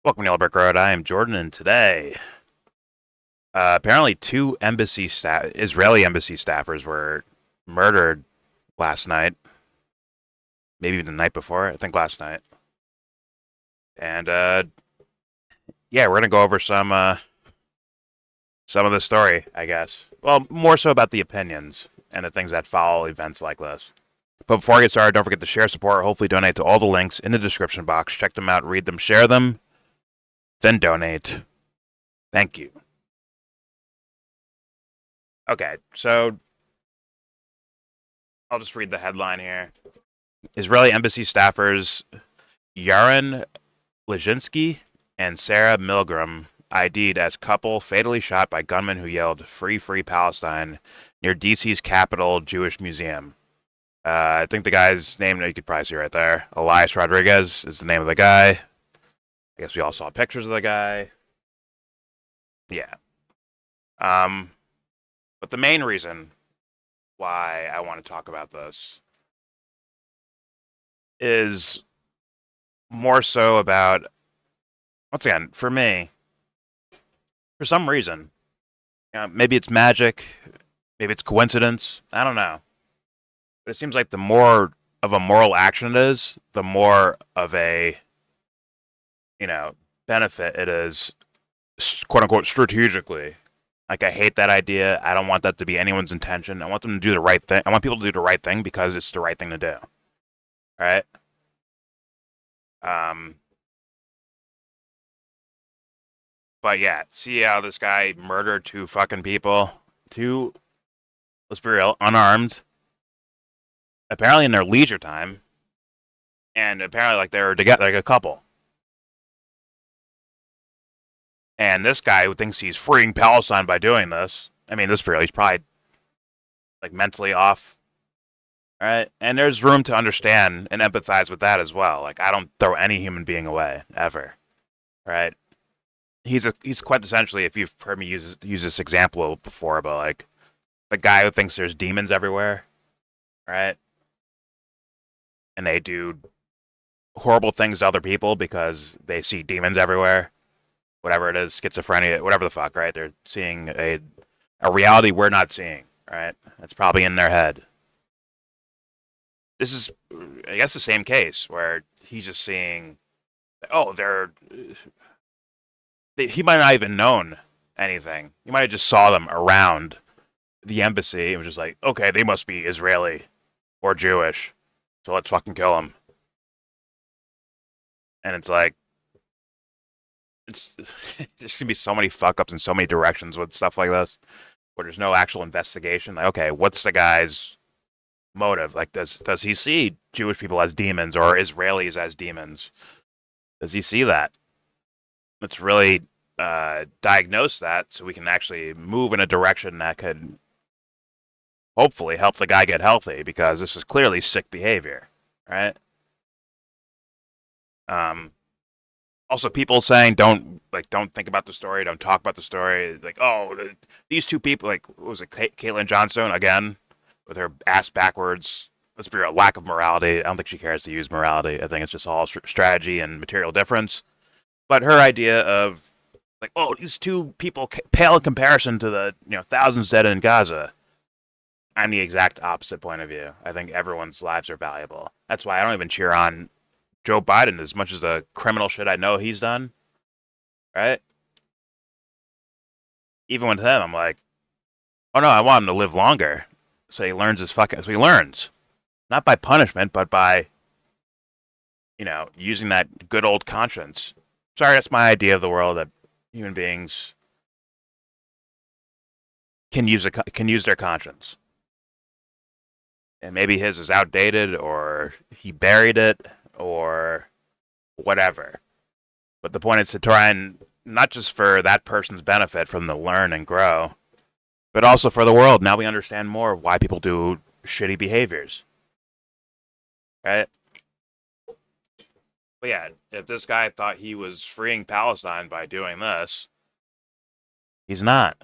Welcome to YellBro Road. I am Jordan, and today, apparently, two Israeli embassy staffers were murdered last night. Maybe even the night before. I think last night. And yeah, we're gonna go over some of the story, I guess. Well, more so about the opinions and the things that follow events like this. But before I get started, don't forget to share, support, hopefully donate to all the links in the description box. Check them out, read them, share them, then donate. Thank you. Okay, so I'll just read the headline here. Israeli embassy staffers Yaron Lischinsky and Sarah Milgrim ID'd as couple fatally shot by gunmen who yelled "Free, Free Palestine" near DC's Capitol Jewish Museum. I think the guy's name, you could probably see right there, Elias Rodriguez is the name of the guy. I guess we all saw pictures of the guy. Yeah. But the main reason why I want to talk about this is more so about, once again, for me, for some reason, maybe it's magic, maybe it's coincidence, I don't know. But it seems like the more of a moral action it is, the more of a, benefit it is, quote unquote, strategically. Like, I hate that idea. I don't want that to be anyone's intention. I want them to do the right thing. I want people to do the right thing because it's the right thing to do. Right? But yeah, see how this guy murdered two fucking people? Two, let's be real, unarmed. Apparently in their leisure time. And apparently, like, they were together, like a couple. And this guy who thinks he's freeing Palestine by doing this, I mean, this real, he's probably, like, mentally off. Right? And there's room to understand and empathize with that as well. Like, I don't throw any human being away, ever. Right? He's quintessentially, if you've heard me use this example before, but like the guy who thinks there's demons everywhere, right? And they do horrible things to other people because they see demons everywhere. Whatever it is, schizophrenia, whatever the fuck, right? They're seeing a reality we're not seeing, right? That's probably in their head. This is, I guess, the same case where he's just seeing, oh, he might not even known anything. He might have just saw them around the embassy and was just like, okay, they must be Israeli or Jewish, so let's fucking kill them. And it's like, there's gonna be so many fuck ups in so many directions with stuff like this, where there's no actual investigation. Like, okay, what's the guy's motive? Like, does he see Jewish people as demons or Israelis as demons? Does he see that? Let's really diagnose that so we can actually move in a direction that could hopefully help the guy get healthy, because this is clearly sick behavior, right? Also, people saying don't think about the story, don't talk about the story. Like, oh, these two people, like, what was it, Caitlin Johnstone again with her ass backwards? Let's be real, lack of morality. I don't think she cares to use morality. I think it's just all strategy and material difference. But her idea of, like, oh, these two people pale in comparison to the thousands dead in Gaza. I'm the exact opposite point of view. I think everyone's lives are valuable. That's why I don't even cheer on Joe Biden as much as the criminal shit I know he's done. Right? Even with him, I'm like, oh no, I want him to live longer, so he learns so he learns, not by punishment, but by using that good old conscience. Sorry, that's my idea of the world, that human beings can use their conscience. And maybe his is outdated, or he buried it, or whatever. But the point is to try and, not just for that person's benefit, from the learn and grow, but also for the world. Now we understand more of why people do shitty behaviors. Right? But yeah, if this guy thought he was freeing Palestine by doing this, he's not.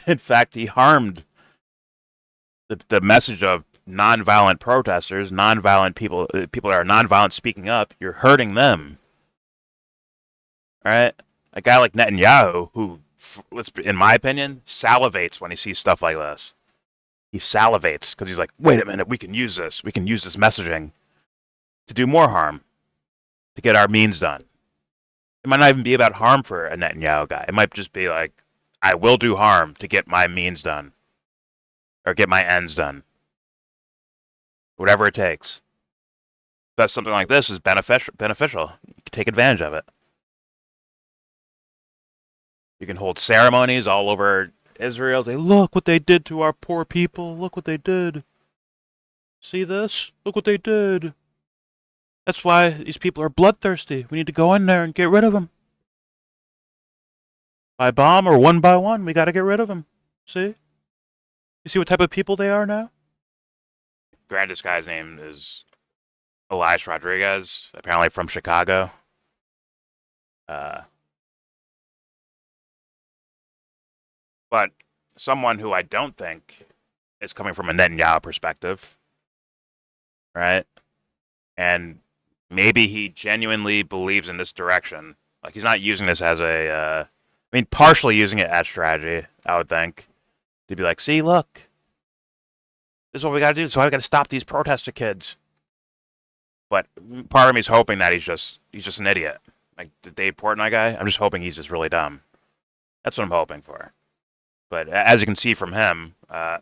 In fact, he harmed the message of nonviolent protesters, nonviolent people that are nonviolent speaking up. You're hurting them. All right, a guy like Netanyahu, who, in my opinion, salivates when he sees stuff like this. He salivates because he's like, wait a minute, we can use this. We can use this messaging to do more harm, to get our means done. It might not even be about harm for a Netanyahu guy. It might just be like, I will do harm to get my means done or get my ends done. Whatever it takes. That something like this is beneficial. You can take advantage of it. You can hold ceremonies all over Israel. Say, look what they did to our poor people. Look what they did. See this? Look what they did. That's why these people are bloodthirsty. We need to go in there and get rid of them. By bomb or one by one, we got to get rid of them. See? You see what type of people they are now? Granted, this guy's name is Elias Rodriguez, apparently from Chicago. But someone who I don't think is coming from a Netanyahu perspective, right? And maybe he genuinely believes in this direction. Like, he's not using this as a, partially using it as strategy, I would think. To be like, see, look, this is what we got to do. So I got to stop these protester kids. But part of me is hoping that he's just an idiot. Like the Dave Portnoy guy, I'm just hoping he's just really dumb. That's what I'm hoping for. But as you can see from him, a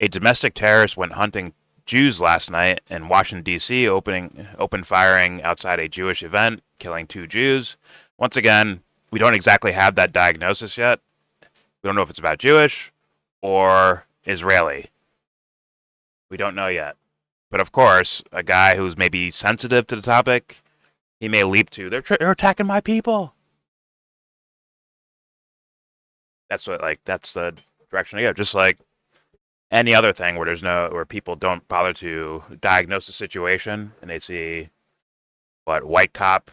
domestic terrorist went hunting Jews last night in Washington, D.C., open firing outside a Jewish event, killing 2 Jews. Once again, we don't exactly have that diagnosis yet. We don't know if it's about Jewish or Israeli. We don't know yet. But of course, a guy who's maybe sensitive to the topic, he may leap to, they're attacking my people. That's the direction to go. Just like any other thing where people don't bother to diagnose the situation and they see white cop,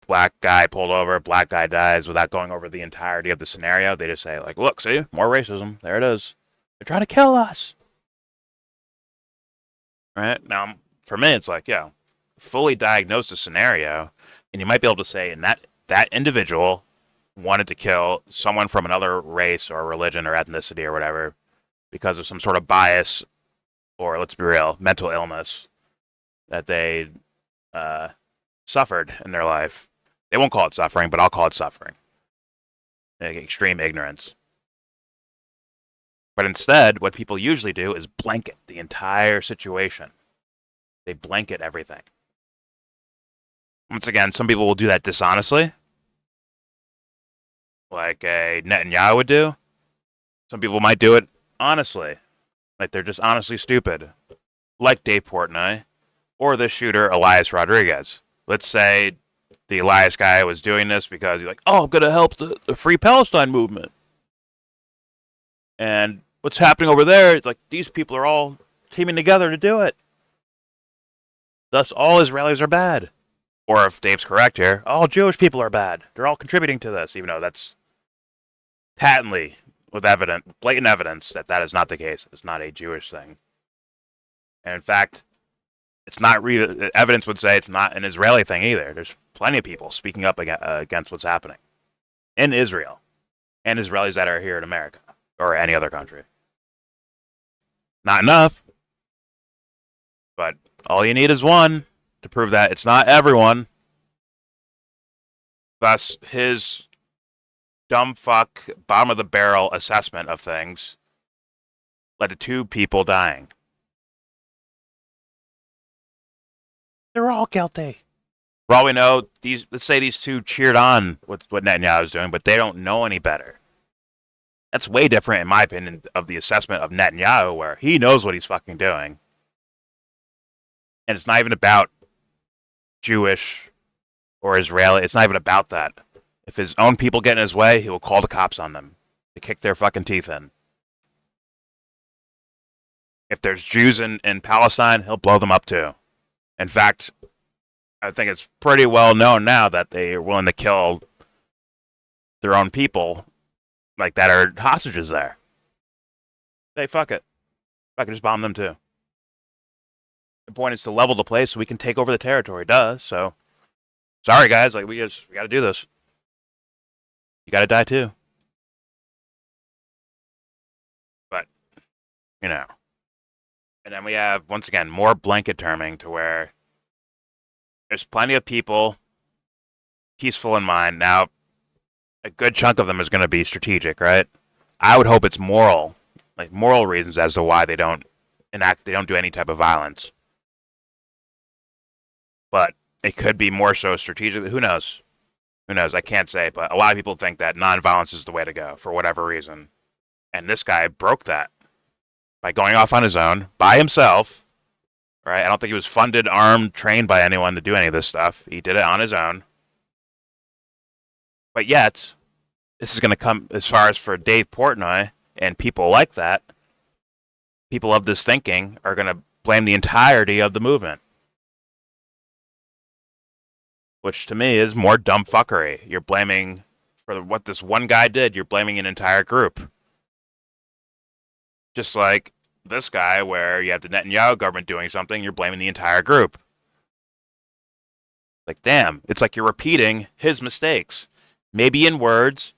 black guy pulled over, black guy dies without going over the entirety of the scenario. They just say like, look, see, more racism. There it is. They're trying to kill us. Right? Now, for me, it's like, yeah, fully diagnose the scenario, and you might be able to say, and that individual wanted to kill someone from another race or religion or ethnicity or whatever because of some sort of bias or, let's be real, mental illness that they suffered in their life. They won't call it suffering, but I'll call it suffering. Like extreme ignorance. But instead, what people usually do is blanket the entire situation. They blanket everything. Once again, some people will do that dishonestly, like a Netanyahu would do. Some people might do it honestly, like they're just honestly stupid, like Dave Portnoy or the shooter Elias Rodriguez. Let's say the Elias guy was doing this because he's like, oh, I'm going to help the Free Palestine movement. And what's happening over there? It's like these people are all teaming together to do it. Thus, all Israelis are bad. Or if Dave's correct here, all Jewish people are bad. They're all contributing to this, even though that's patently with blatant evidence that is not the case. It's not a Jewish thing. And in fact, it's not evidence would say it's not an Israeli thing either. There's plenty of people speaking up against what's happening in Israel and Israelis that are here in America or any other country. Not enough, but all you need is one to prove that it's not everyone. Thus, his dumb fuck, bottom of the barrel assessment of things led to 2 people dying. They're all guilty. For all we know, let's say these 2 cheered on what Netanyahu is doing, but they don't know any better. That's way different, in my opinion, of the assessment of Netanyahu, where he knows what he's fucking doing. And it's not even about Jewish or Israeli. It's not even about that. If his own people get in his way, he will call the cops on them to kick their fucking teeth in. If there's Jews in Palestine, he'll blow them up too. In fact, I think it's pretty well known now that they are willing to kill their own people, like that are hostages there. Hey, fuck it. I can just bomb them too. The point is to level the place so we can take over the territory, duh. So Sorry, guys. Like, we got to do this. You got to die too. But, you know. And then we have, once again, more blanket terming to where there's plenty of people peaceful in mind. Now, a good chunk of them is going to be strategic, right? I would hope it's moral, like moral reasons as to why they don't do any type of violence. But it could be more so strategic. Who knows? Who knows? I can't say, but a lot of people think that nonviolence is the way to go for whatever reason. And this guy broke that by going off on his own, by himself, right? I don't think he was funded, armed, trained by anyone to do any of this stuff. He did it on his own. But yet, this is going to come, as far as for Dave Portnoy and people like that, people of this thinking are going to blame the entirety of the movement. Which to me is more dumb fuckery. You're blaming, for what this one guy did, you're blaming an entire group. Just like this guy, where you have the Netanyahu government doing something, you're blaming the entire group. Like, damn, it's like you're repeating his mistakes. Maybe in words,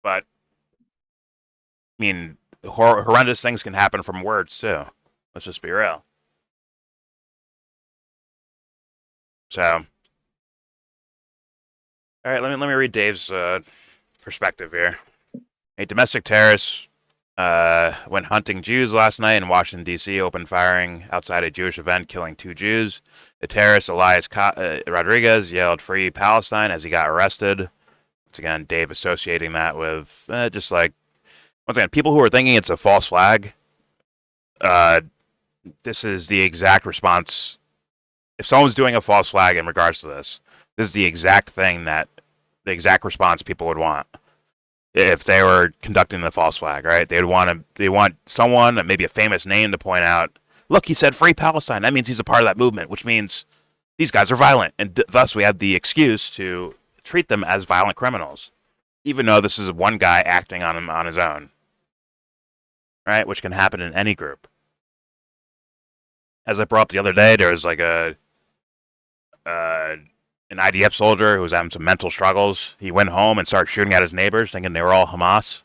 but, I mean, horrendous things can happen from words, too. Let's just be real. So, all right, let me read Dave's perspective here. A domestic terrorist went hunting Jews last night in Washington, D.C., opened firing outside a Jewish event, killing 2 Jews. The terrorist, Elias Rodriguez, yelled, "Free Palestine," as he got arrested. Once again, Dave associating that with just like, once again, people who are thinking it's a false flag, this is the exact response. If someone's doing a false flag in regards to this, this is the exact response people would want if they were conducting the false flag, right? They want someone, maybe a famous name, to point out, look, he said "Free Palestine." That means he's a part of that movement, which means these guys are violent, and thus we have the excuse to treat them as violent criminals, even though this is one guy acting on his own, right? Which can happen in any group. As I brought up the other day, there was like an IDF soldier who was having some mental struggles. He went home and started shooting at his neighbors, thinking they were all Hamas.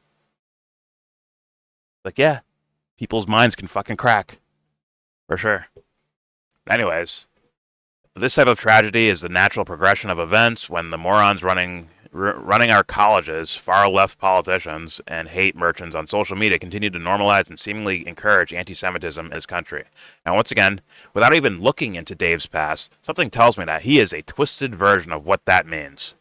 Like, yeah, people's minds can fucking crack. For sure. Anyways, this type of tragedy is the natural progression of events when the morons running our colleges, far-left politicians, and hate merchants on social media continue to normalize and seemingly encourage anti-Semitism in this country. Now, once again, without even looking into Dave's past, something tells me that he is a twisted version of what that means.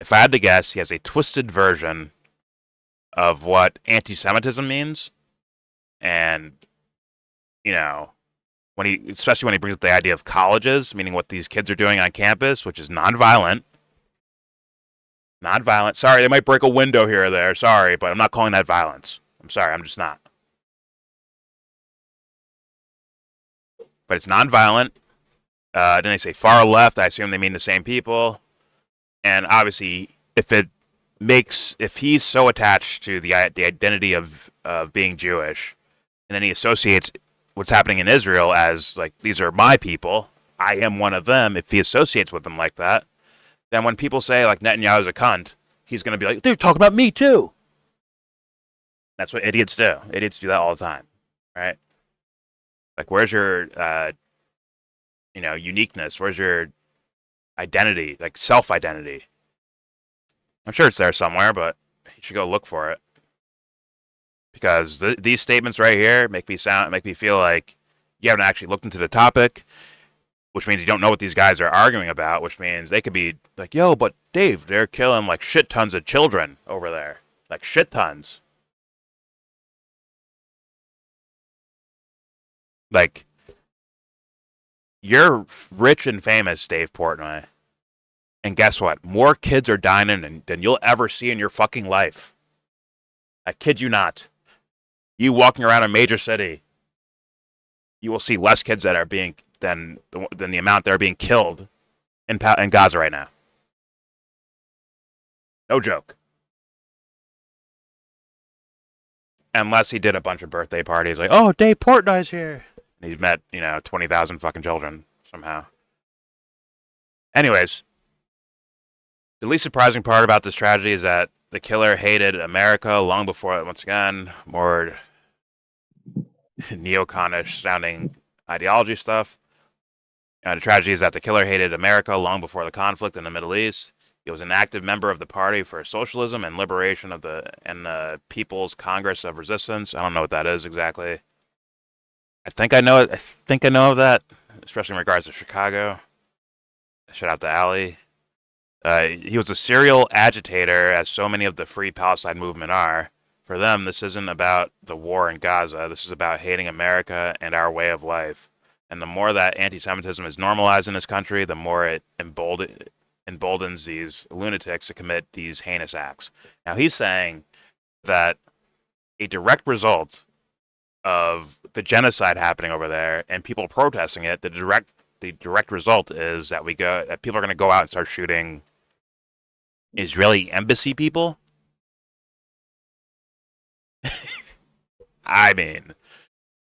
If I had to guess, he has a twisted version of what anti-Semitism means. And, you know, especially when he brings up the idea of colleges, meaning what these kids are doing on campus, which is nonviolent. Nonviolent. Sorry, they might break a window here or there. Sorry, but I'm not calling that violence. I'm sorry, I'm just not. But it's nonviolent. Then they say far left. I assume they mean the same people. And obviously, if he's so attached to the identity of being Jewish, and then he associates what's happening in Israel as, like, these are my people, I am one of them, if he associates with them like that, then when people say, like, Netanyahu's a cunt, he's going to be like, they're talking about me too. That's what idiots do. Idiots do that all the time, right? Like, where's your, uniqueness? Where's your identity, like self-identity? I'm sure it's there somewhere, but you should go look for it. Because these statements right here make me feel like you haven't actually looked into the topic, which means you don't know what these guys are arguing about, which means they could be like, yo, but Dave, they're killing like shit tons of children over there. Like shit tons. Like, you're rich and famous, Dave Portnoy. And guess what? More kids are dying than you'll ever see in your fucking life. I kid you not. You walking around a major city, you will see less kids that are being than the amount that are being killed in Gaza right now. No joke. Unless he did a bunch of birthday parties, like, oh, Dave Portnoy's here. And he's met, 20,000 fucking children somehow. Anyways, the least surprising part about this tragedy is that the killer hated America long before, once again, more neoconish sounding ideology stuff. The tragedy is that the killer hated America long before the conflict in the Middle East. He was an active member of the Party for Socialism and Liberation of the People's Congress of Resistance. I don't know what that is exactly. I think I know it. I think I know of that, especially in regards to Chicago. Shout out to Ali. He was a serial agitator, as so many of the Free Palestine movement are. For them, this isn't about the war in Gaza. This is about hating America and our way of life. And the more that anti-Semitism is normalized in this country, the more it emboldens these lunatics to commit these heinous acts. Now, he's saying that a direct result of the genocide happening over there and people protesting it, the direct result is that people are going to go out and start shooting Israeli embassy people. I mean,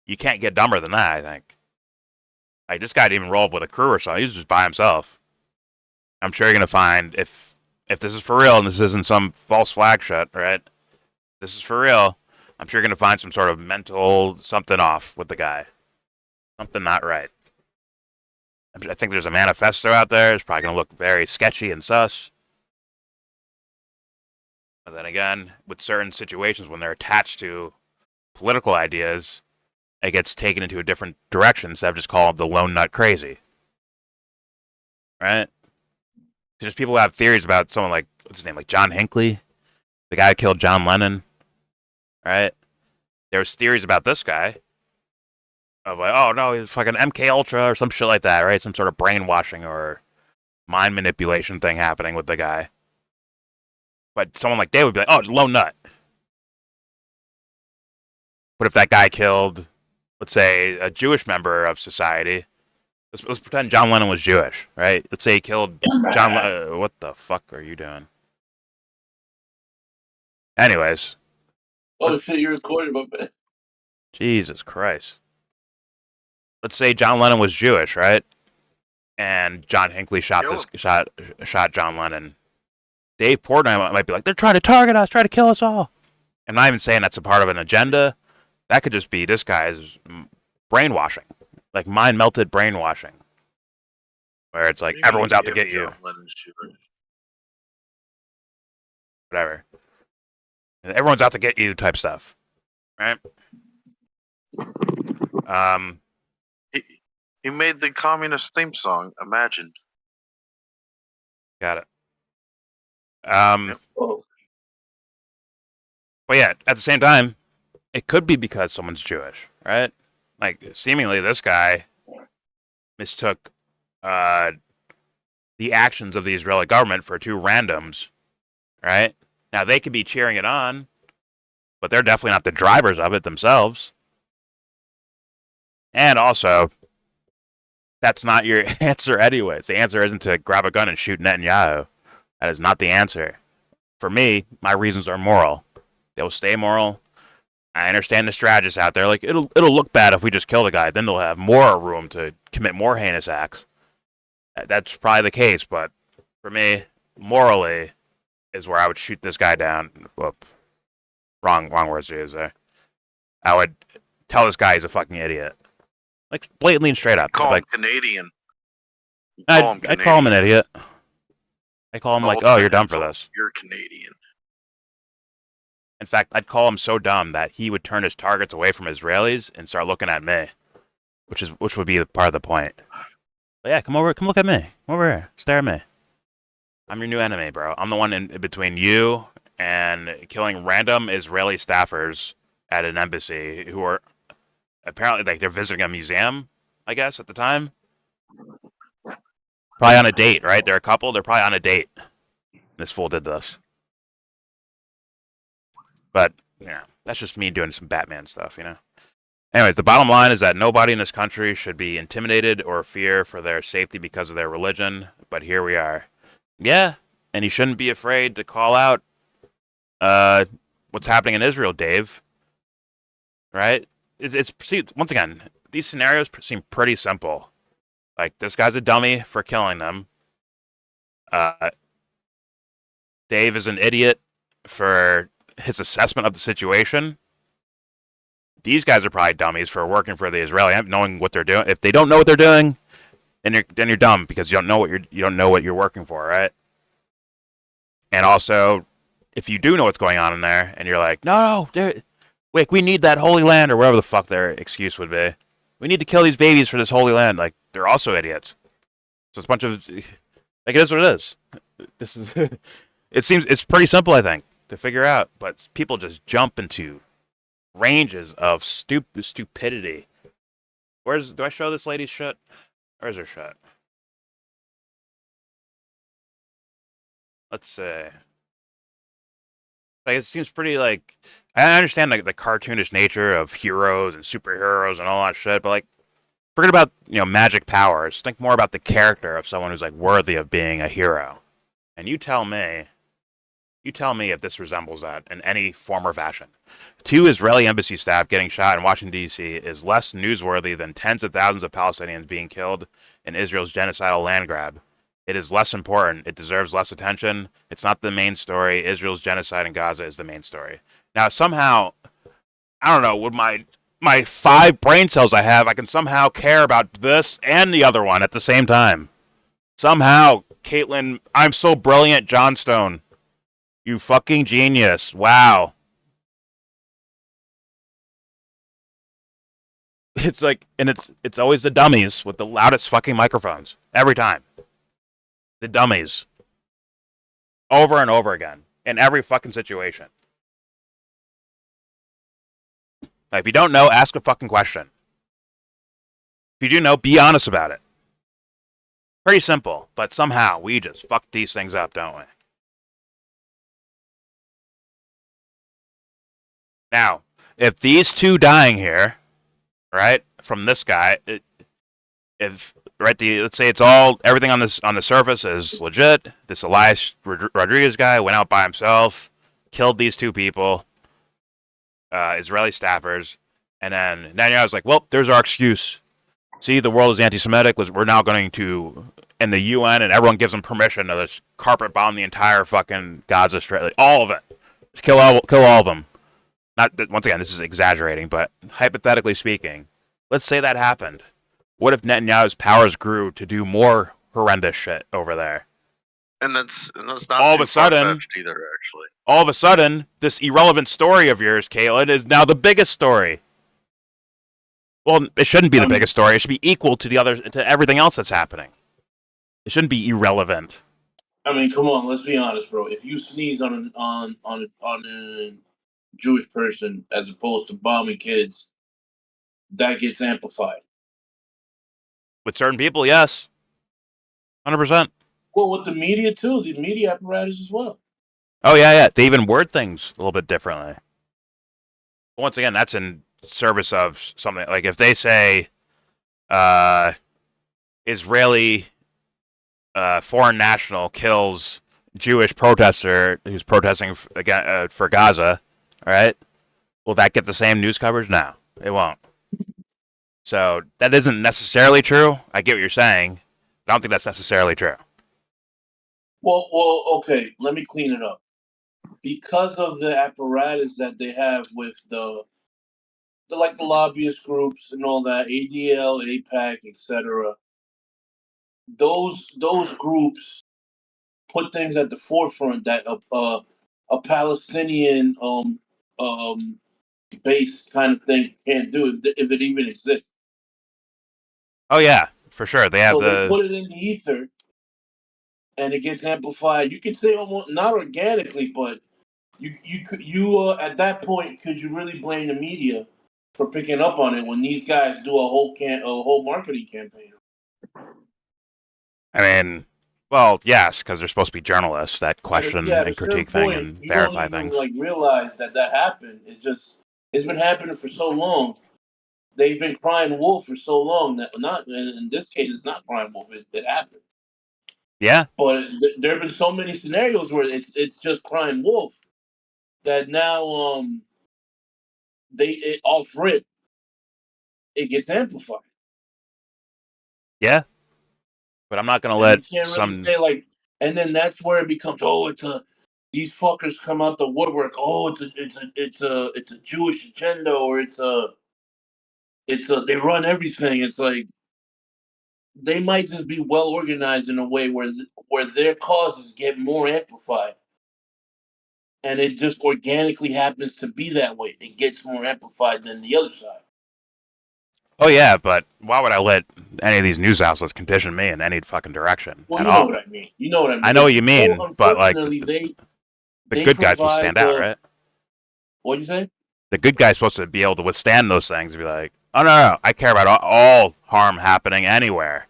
you can't get dumber than that, I think. Like, this guy didn't even roll up with a crew or something. He was just by himself. I'm sure you're going to find, if this is for real and this isn't some false flag shit, right? This is for real. I'm sure you're going to find some sort of mental something off with the guy. Something not right. I think there's a manifesto out there. It's probably going to look very sketchy and sus. But then again, with certain situations, when they're attached to political ideas, it gets taken into a different direction instead of just called the lone nut crazy. Right? There's people who have theories about someone like, what's his name, like John Hinckley, the guy who killed John Lennon. Right? There's theories about this guy of like, oh no, he's fucking MK Ultra or some shit like that, right? Some sort of brainwashing or mind manipulation thing happening with the guy. But someone like Daly would be like, oh, it's lone nut. But if that guy killed, let's say, a Jewish member of society, let's pretend John Lennon was Jewish, right? Let's say he killed John Lennon. What the fuck are you doing? Anyways. Oh shit, you recorded my bit. Jesus Christ. Let's say John Lennon was Jewish, right? And John Hinckley shot John Lennon. Dave Portnoy might be like, they're trying to target us, try to kill us all. I'm not even saying that's a part of an agenda. That could just be this guy's brainwashing, like mind-melted brainwashing, where it's like everyone's out to get you. Whatever. Everyone's out to get you type stuff, right? He made the communist theme song. Imagine. Got it. But yeah, at the same time, it could be because someone's Jewish, right? Like, seemingly this guy mistook the actions of the Israeli government for two randoms, right? Now, they could be cheering it on, but they're definitely not the drivers of it themselves. And also, that's not your answer anyways. The answer isn't to grab a gun and shoot Netanyahu. That is not the answer. For me, my reasons are moral. They will stay moral. I understand the strategists out there. Like, it'll look bad if we just kill the guy. Then they'll have more room to commit more heinous acts. That's probably the case, but for me, morally, is where I would shoot this guy down. Whoop. Wrong words to use there. I would tell this guy he's a fucking idiot. Like, blatantly and straight up. Call like, him Canadian. I'd call him an idiot. I call him like, oh, you're dumb for this. You're Canadian. In fact, I'd call him so dumb that he would turn his targets away from Israelis and start looking at me, which would be part of the point. But yeah, come look at me. Come over here, stare at me. I'm your new enemy, bro. I'm the one in between you and killing random Israeli staffers at an embassy who are apparently, like, they're visiting a museum, I guess, at the time. Probably on a date, right? They're a couple. They're probably on a date. This fool did this. But, yeah, that's just me doing some Batman stuff, you know? Anyways, the bottom line is that nobody in this country should be intimidated or fear for their safety because of their religion. But here we are. Yeah, and you shouldn't be afraid to call out what's happening in Israel, Dave. Right? See, once again, these scenarios seem pretty simple. Like, this guy's a dummy for killing them. Dave is an idiot for his assessment of the situation. These guys are probably dummies for working for the Israeli, knowing what they're doing. If they don't know what they're doing, then you're dumb because you don't know what you're working for, right? And also, if you do know what's going on in there, and you're like, no, wait, we need that holy land, or whatever the fuck their excuse would be. We need to kill these babies for this holy land. Like, they're also idiots. So it's a bunch of, like, it is what it is. This is, it's pretty simple, I think, to figure out. But people just jump into ranges of stupidity. Do I show this lady's shit? Where's her shit? Let's see. Like, it seems pretty, like, I understand, like, the cartoonish nature of heroes and superheroes and all that shit, but, like, forget about, magic powers. Think more about the character of someone who's, like, worthy of being a hero. And you tell me if this resembles that in any form or fashion. 2 Israeli embassy staff getting shot in Washington, D.C. is less newsworthy than tens of thousands of Palestinians being killed in Israel's genocidal land grab. It is less important. It deserves less attention. It's not the main story. Israel's genocide in Gaza is the main story. Now, somehow, I don't know, with my 5 brain cells I have, I can somehow care about this and the other one at the same time. Somehow, Caitlin, I'm so brilliant, Johnstone. You fucking genius. Wow. It's like, and it's always the dummies with the loudest fucking microphones. Every time. The dummies. Over and over again. In every fucking situation. Like, if you don't know, ask a fucking question. If you do know, be honest about it. Pretty simple, but somehow we just fuck these things up, don't we? Now, if these 2 dying here, right, from this guy, let's say it's all everything on the surface is legit. This Elias Rodriguez guy went out by himself, killed these 2 people, Israeli staffers, and then Netanyahu's like, well, there's our excuse. See, the world is anti-Semitic. We're now going to, and the UN and everyone gives them permission to just carpet bomb the entire fucking Gaza Strip, like, all of it. Just kill all of them. Not once again, this is exaggerating, but hypothetically speaking, let's say that happened. What if Netanyahu's powers grew to do more horrendous shit over there? And that's not All of too a sudden, far-fetched either, actually. All of a sudden, this irrelevant story of yours, Caitlin, is now the biggest story. Well, it shouldn't be the biggest story. It should be equal to everything else that's happening. It shouldn't be irrelevant. I mean, come on, let's be honest, bro. If you sneeze on a Jewish person as opposed to bombing kids, that gets amplified. With certain people, yes. 100%. Well, with the media too, the media apparatus as well. Oh, yeah. They even word things a little bit differently. But once again, that's in service of something. Like, if they say Israeli foreign national kills Jewish protester who's protesting for Gaza, all right? Will that get the same news coverage? No, it won't. So that isn't necessarily true. I get what you're saying. I don't think that's necessarily true. Well, okay. Let me clean it up. Because of the apparatus that they have with the lobbyist groups and all that, ADL, APAC, etc. Those groups put things at the forefront that a Palestinian based kind of thing can't do if it even exists. Oh yeah, for sure. They have they put it in the ether, and it gets amplified. You could say almost not organically, but you at that point, could you really blame the media for picking up on it when these guys do a whole marketing campaign? I mean, well, yes, because they're supposed to be journalists that question and critique things and verify things. You don't even realize that happened. It's been happening for so long. They've been crying wolf for so long that not in this case it's not crying wolf. It happened. Yeah. But there have been so many scenarios where it's just crying wolf that now off rip it gets amplified. Yeah. But I'm not gonna let you can't really say like And then that's where it becomes, these fuckers come out the woodwork. Oh, it's a Jewish agenda, or they run everything. It's like they might just be well organized in a way where their causes get more amplified, and it just organically happens to be that way. It gets more amplified than the other side. Oh yeah, but why would I let any of these news outlets condition me in any fucking direction Well, at you know all? what I mean. You know what I mean. I know what you mean, but like Unfortunately, the they good guys will provide stand out, right? What'd you say? The good guy's supposed to be able to withstand those things and be like, oh no, I care about all harm happening anywhere,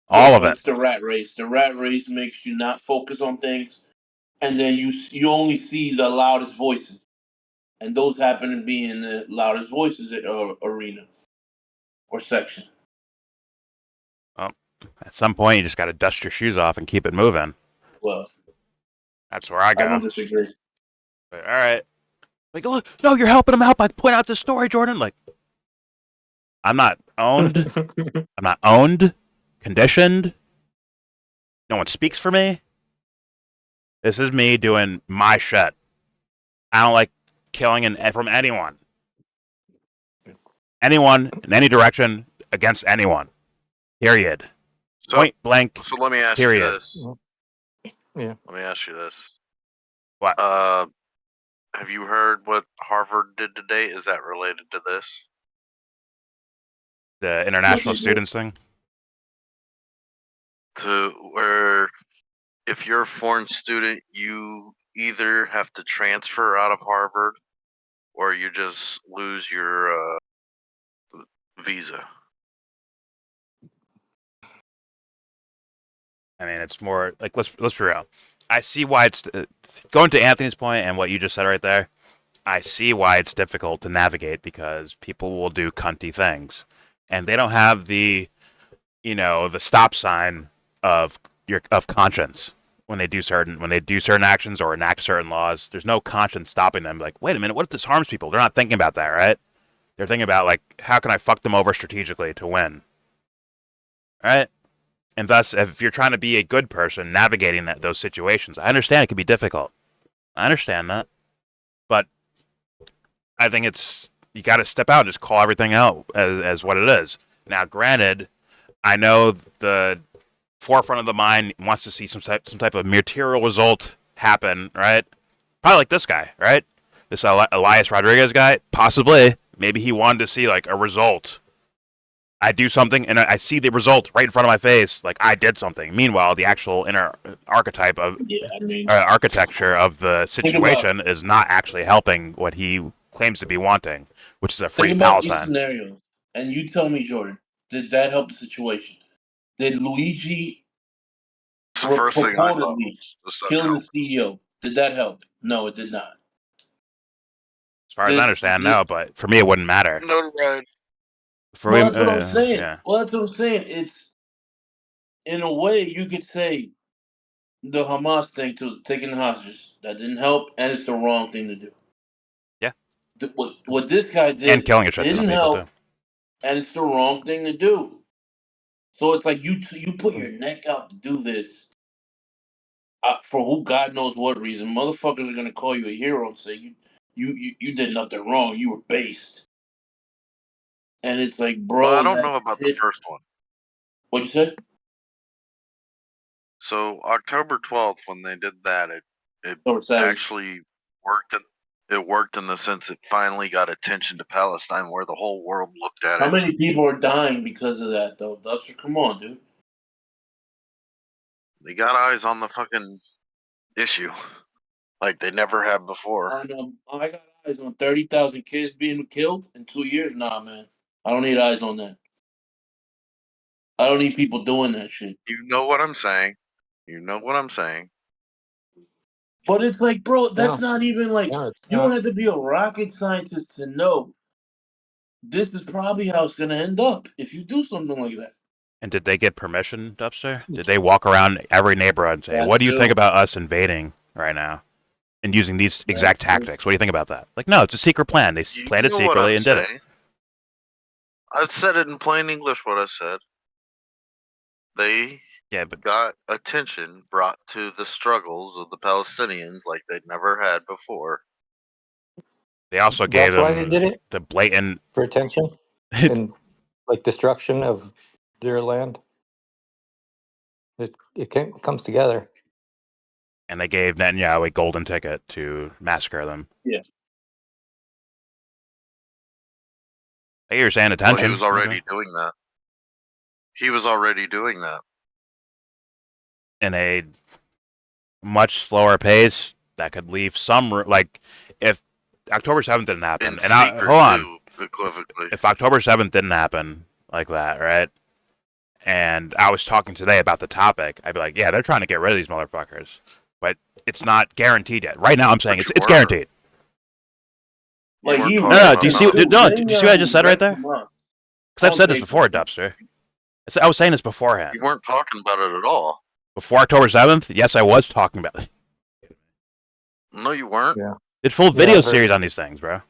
all Yeah, of but it. it's the rat race. The rat race makes you not focus on things, and then you only see the loudest voices, and those happen to be in the loudest voices arena or section. Well, at some point, you just got to dust your shoes off and keep it moving. Well, That's where I I go. don't disagree. But, all right. Like, look, no, you're helping him out by pointing out this story, Jordan. Like, I'm not owned. I'm not owned, conditioned. No one speaks for me. This is me doing my shit. I don't like killing from anyone. Anyone in any direction against anyone. Period. So, Point blank. so let me ask Period. you this. Yeah. Let me ask you this. What? Have you heard what Harvard did today? Is that related to this? The international students thing? To where if you're a foreign student, you either have to transfer out of Harvard or you just lose your visa. I mean, it's more like let's be real. I see why it's going to Anthony's point and what you just said right there. I see why it's difficult to navigate because people will do cunty things, and they don't have the stop sign of conscience when they do certain actions or enact certain laws. There's no conscience stopping them. Like, wait a minute, what if this harms people? They're not thinking about that, right? They're thinking about like, how can I fuck them over strategically to win, right? And thus, if you're trying to be a good person navigating those situations, I understand it can be difficult. I understand that, but I think you got to step out and just call everything out as what it is. Now, granted, I know the forefront of the mind wants to see some type of material result happen, right? Probably like this guy, right? This Elias Rodriguez guy, possibly. Maybe he wanted to see like a result. I do something and I see the result right in front of my face, like I did something. Meanwhile, the actual inner archetype of architecture of the situation is not actually helping what he claims to be wanting, which is a free Palestine. These scenarios, and you tell me, Jordan, did that help the situation? Did Luigi purportedly killing the CEO? Did that help? No, it did not. As far as I understand, no. But for me, it wouldn't matter. No, right. Well, that's what I'm saying. Yeah. Well, that's what I'm saying. It's in a way you could say the Hamas thing to taking the hostages that didn't help, and it's the wrong thing to do. Yeah. What this guy did and killing a shit ton of people help, too. And it's the wrong thing to do. So it's like you put your neck out to do this for who God knows what reason. Motherfuckers are gonna call you a hero and say you did nothing wrong. You were based. And it's like, bro, well, I don't know about the first one. What'd you say? So October 12th, when they did that, it actually worked. It worked in the sense it finally got attention to Palestine, where the whole world looked at it. How many people are dying because of that, though, Dubster? Come on, dude. They got eyes on the fucking issue, like they never have before. I got eyes on 30,000 kids being killed in 2 years. Nah, man, I don't need eyes on that. I don't need people doing that shit. You know what I'm saying? You know what I'm saying? But it's like, bro, that's not even like you don't have to be a rocket scientist to know this is probably how it's gonna end up if you do something like that. And did they get permission, Dubster? Did they walk around every neighborhood and say, "What do you think about us invading right now and using these exact tactics? What do you think about that?" Like, no, it's a secret plan. They planned it secretly and did it. I've said it in plain English. What I said. They Yeah, but got attention brought to the struggles of the Palestinians like they'd never had before. they also gave That's why they them did it, the blatant. for attention and like destruction of their land. It comes together. And they gave Netanyahu a golden ticket to massacre them. Yeah. Hey, you're saying Well, attention. he was already doing that. He was already doing that. In a much slower pace that could leave some like if October 7th didn't happen. In And I secret, hold on. too, equivocally. If October 7th didn't happen like that, right? And I was talking today about the topic, I'd be like, yeah, they're trying to get rid of these motherfuckers. But it's not guaranteed yet. Right now I'm saying But it's you guaranteed. Like weren't he talking No, about do you see that. do you see what I just said right there? Because Because I've said this Okay, before, but- Dubster. I was saying this beforehand. You weren't talking about it at all. Before October 7th, yes, I was talking about it. No, you weren't. Yeah. Did full Yeah, video I've heard- series on these things, bro.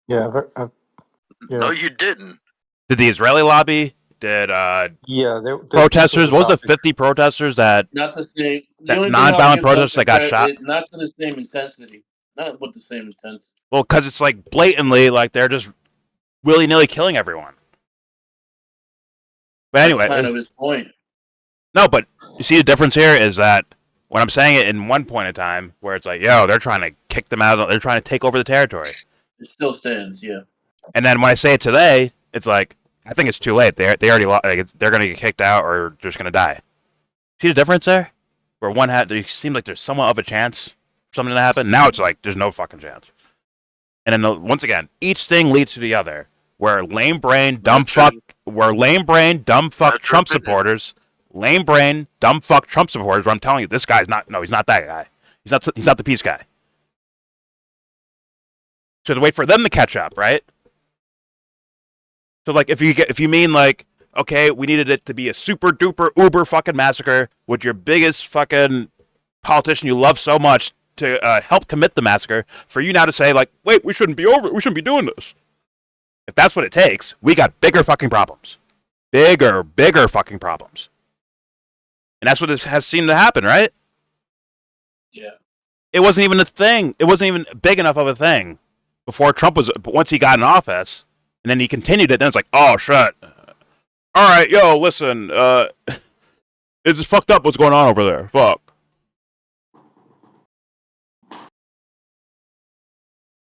Yeah. Yeah. No, you didn't. Did the Israeli lobby? Did Yeah. protesters? What was the 50 protesters that Not the same. The That only thing I'll nonviolent give them protesters that got credit shot? is not to the same intensity. Not with the same intensity. Well, because it's like blatantly like they're just willy nilly killing everyone. But anyway, That's kind of his point. no, but you see the difference here is that when I'm saying it in one point in time where it's like, yo, they're trying to kick them out, they're trying to take over the territory. It still stands, yeah. And then when I say it today, it's like, I think it's too late. They already they're going to get kicked out or they're just going to die. See the difference there? Where one had, it seemed like there's somewhat of a chance for something to happen. Now it's like, there's no fucking chance. And then once again, each thing leads to the other. Where lame brain, dumb fuck, Trump supporters, where I'm telling you, this guy's not, no, he's not that guy. He's not the peace guy. So to wait for them to catch up, right? So like, if you mean like, okay, we needed it to be a super duper uber fucking massacre with your biggest fucking politician you love so much to help commit the massacre, for you now to say like, wait, we shouldn't be doing this. If that's what it takes, we got bigger fucking problems. Bigger fucking problems. And that's what has seemed to happen, right? Yeah. It wasn't even a thing. It wasn't even big enough of a thing before Trump was, once he got in office, and then he continued it, then it's like, oh, shit. All right, yo, listen, it's just fucked up what's going on over there. Fuck.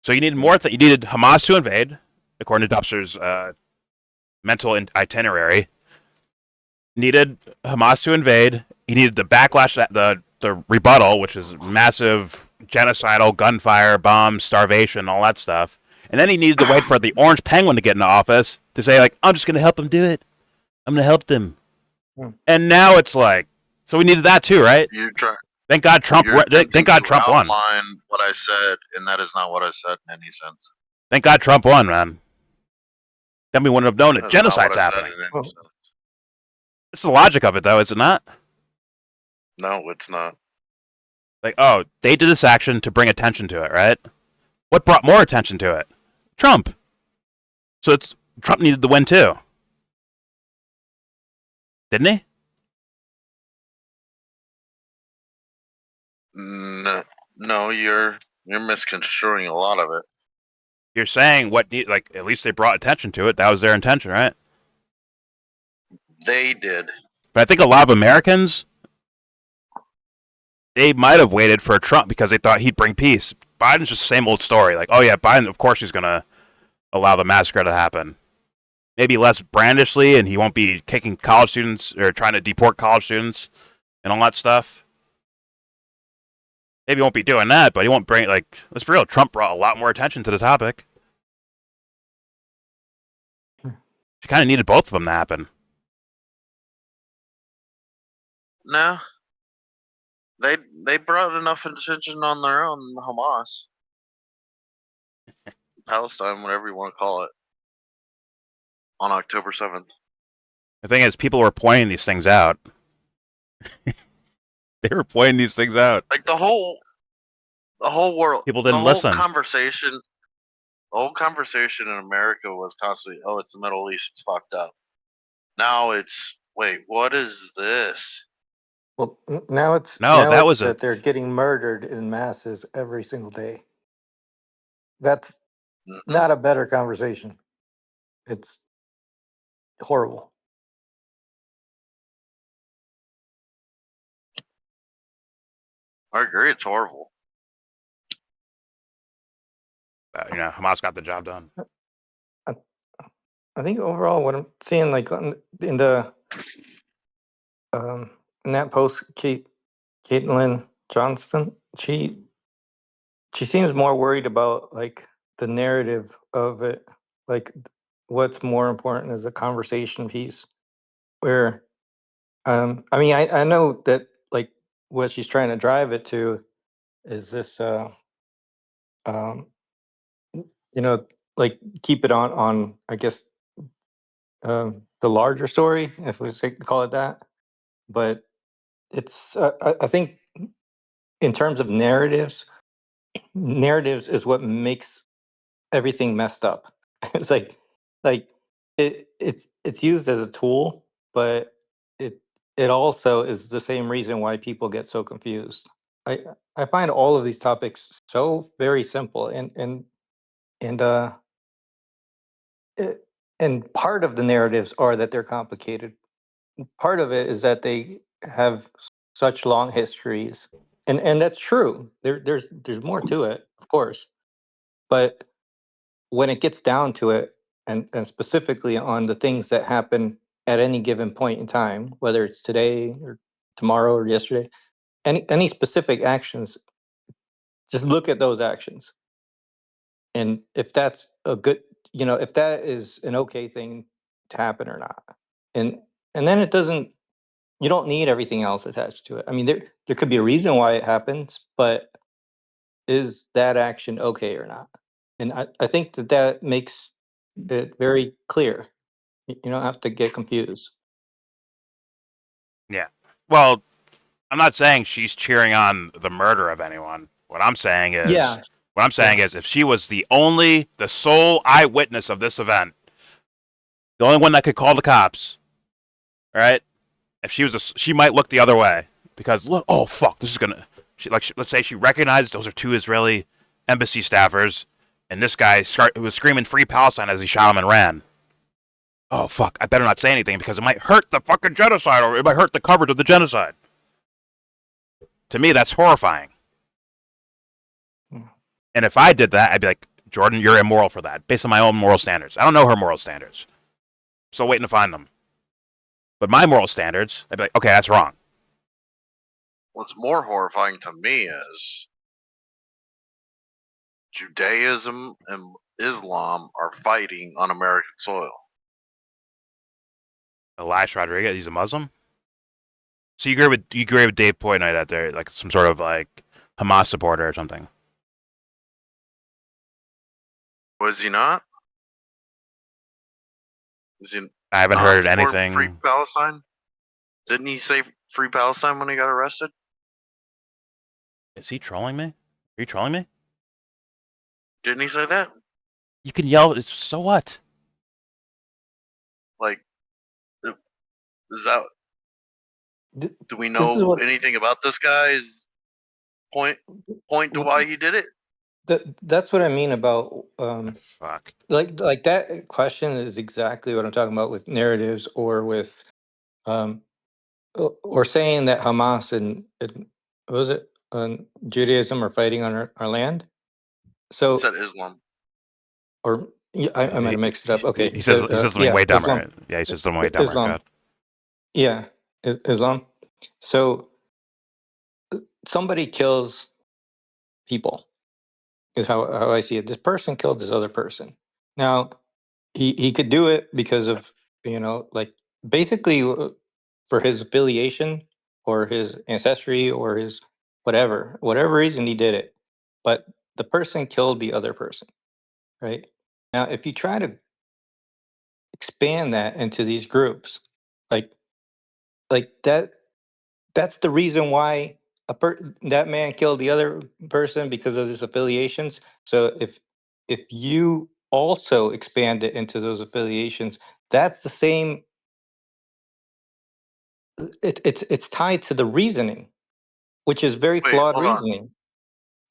So you needed more. You needed Hamas to invade, according to Dubster's mental itinerary. Needed Hamas to invade. He needed the backlash, the rebuttal, which is massive genocidal gunfire, bombs, starvation, all that stuff. And then he needed to wait for the Orange Penguin to get into office to say like, I'm just going to help him do it. I'm going to help them. And now it's like, so we needed that too, right? Thank God Trump. Thank God Trump won. Outline what I said, and that is not what I said in any sense. Thank God Trump won, man. Then we wouldn't have known that That's not genocide's what I said happening. in any sense. It's the logic of it, though, is it not? No, it's not. Like, oh, they did this action to bring attention to it, right? What brought more attention to it? Trump. So Trump needed the win too, didn't he? No, you're misconstruing a lot of it. You're saying like at least they brought attention to it. That was their intention, right? They did. But I think a lot of Americans, they might have waited for Trump because they thought he'd bring peace. Biden's just the same old story. Like, oh yeah, Biden, of course he's going to allow the massacre to happen. Maybe less brandishly, and he won't be kicking college students or trying to deport college students and all that stuff. Maybe he won't be doing that, but he won't bring, like, let's be real, Trump brought a lot more attention to the topic. You kind of needed both of them to happen. No. They brought enough attention on their own, Hamas. Palestine, whatever you want to call it. On October 7th. The thing is, people were pointing these things out. They were pointing these things out. Like the whole world. People didn't the listen. The whole conversation in America was constantly, oh, it's the Middle East, it's fucked up. Now it's, wait, what is this? Well, now it's No, that was a that they're getting murdered in masses every single day. That's Mhm. not a better conversation. It's horrible. I agree. It's horrible. Hamas got the job done. I, I think overall, what I'm seeing, like in the in that post, Caitlin Johnston, she seems more worried about like the narrative of it, like what's more important is a conversation piece. Where, I mean, I know that like what she's trying to drive it to is this, um, you know, like keep it on I guess the larger story, if we say call it that. But it's I think in terms of narratives is what makes everything messed up. It's like it's used as a tool, but it it also is the same reason why people get so confused. I I find all of these topics so very simple and it, and part of the narratives are that they're complicated. Part of it is that they have such long histories, and that's true. There's more to it, of course, but when it gets down to it, and specifically on the things that happen at any given point in time, whether it's today or tomorrow or yesterday, any specific actions, just look at those actions, and if that's a good, if that is an okay thing to happen or not, and and then it doesn't. You don't need everything else attached to it. I mean, there could be a reason why it happens, but is that action okay or not? And I think that that makes it very clear. You don't have to get confused. Yeah. Well, I'm not saying she's cheering on the murder of anyone. Yeah, What I'm saying yeah. is, if she was the sole eyewitness of this event, the only one that could call the cops, right? If she was, she might look the other way because look, oh fuck, this is gonna. Let's say she recognized those are two Israeli embassy staffers, and this guy was screaming "Free Palestine" as he shot him and ran. Oh fuck, I better not say anything because it might hurt the fucking genocide, or it might hurt the coverage of the genocide. To me, that's horrifying. Mm. And if I did that, I'd be like, Jordan, you're immoral for that, based on my own moral standards. I don't know her moral standards. Still waiting to find them. But my moral standards, I'd be like, okay, that's wrong. What's more horrifying to me is Judaism and Islam are fighting on American soil. Elias Rodriguez, he's a Muslim? So you agree with Dave Portnoy that they're like some sort of like Hamas supporter or something? Was he not? Is he I haven't not heard supporting Free anything. Palestine? Didn't he say Free Palestine when he got arrested? Is he trolling me? Are you trolling me? Didn't he say that? You can yell. So what? Like, is that? Th- Do we This is know what anything about this guy's point to what why he did it? that's what I mean about Fuck. like that question is exactly what I'm talking about with narratives or with um or saying that Hamas and what was it Judaism are fighting on our land. He So said Islam. or yeah, I might He, have mixed it he, up. Okay, he he says said something yeah, way Islam, dumber. Yeah, he says something way dumber. Islam, God. yeah, Islam. So somebody kills people is how I see it. This person killed this other person. Now he could do it because of like basically for his affiliation or his ancestry or his whatever reason he did it. But the person killed the other person, right? Now, if you try to expand that into these groups, like that that's the reason why that man killed the other person because of his affiliations. So if you also expand it into those affiliations, that's the same It's tied to the reasoning, which is very Wait, flawed hold on. reasoning.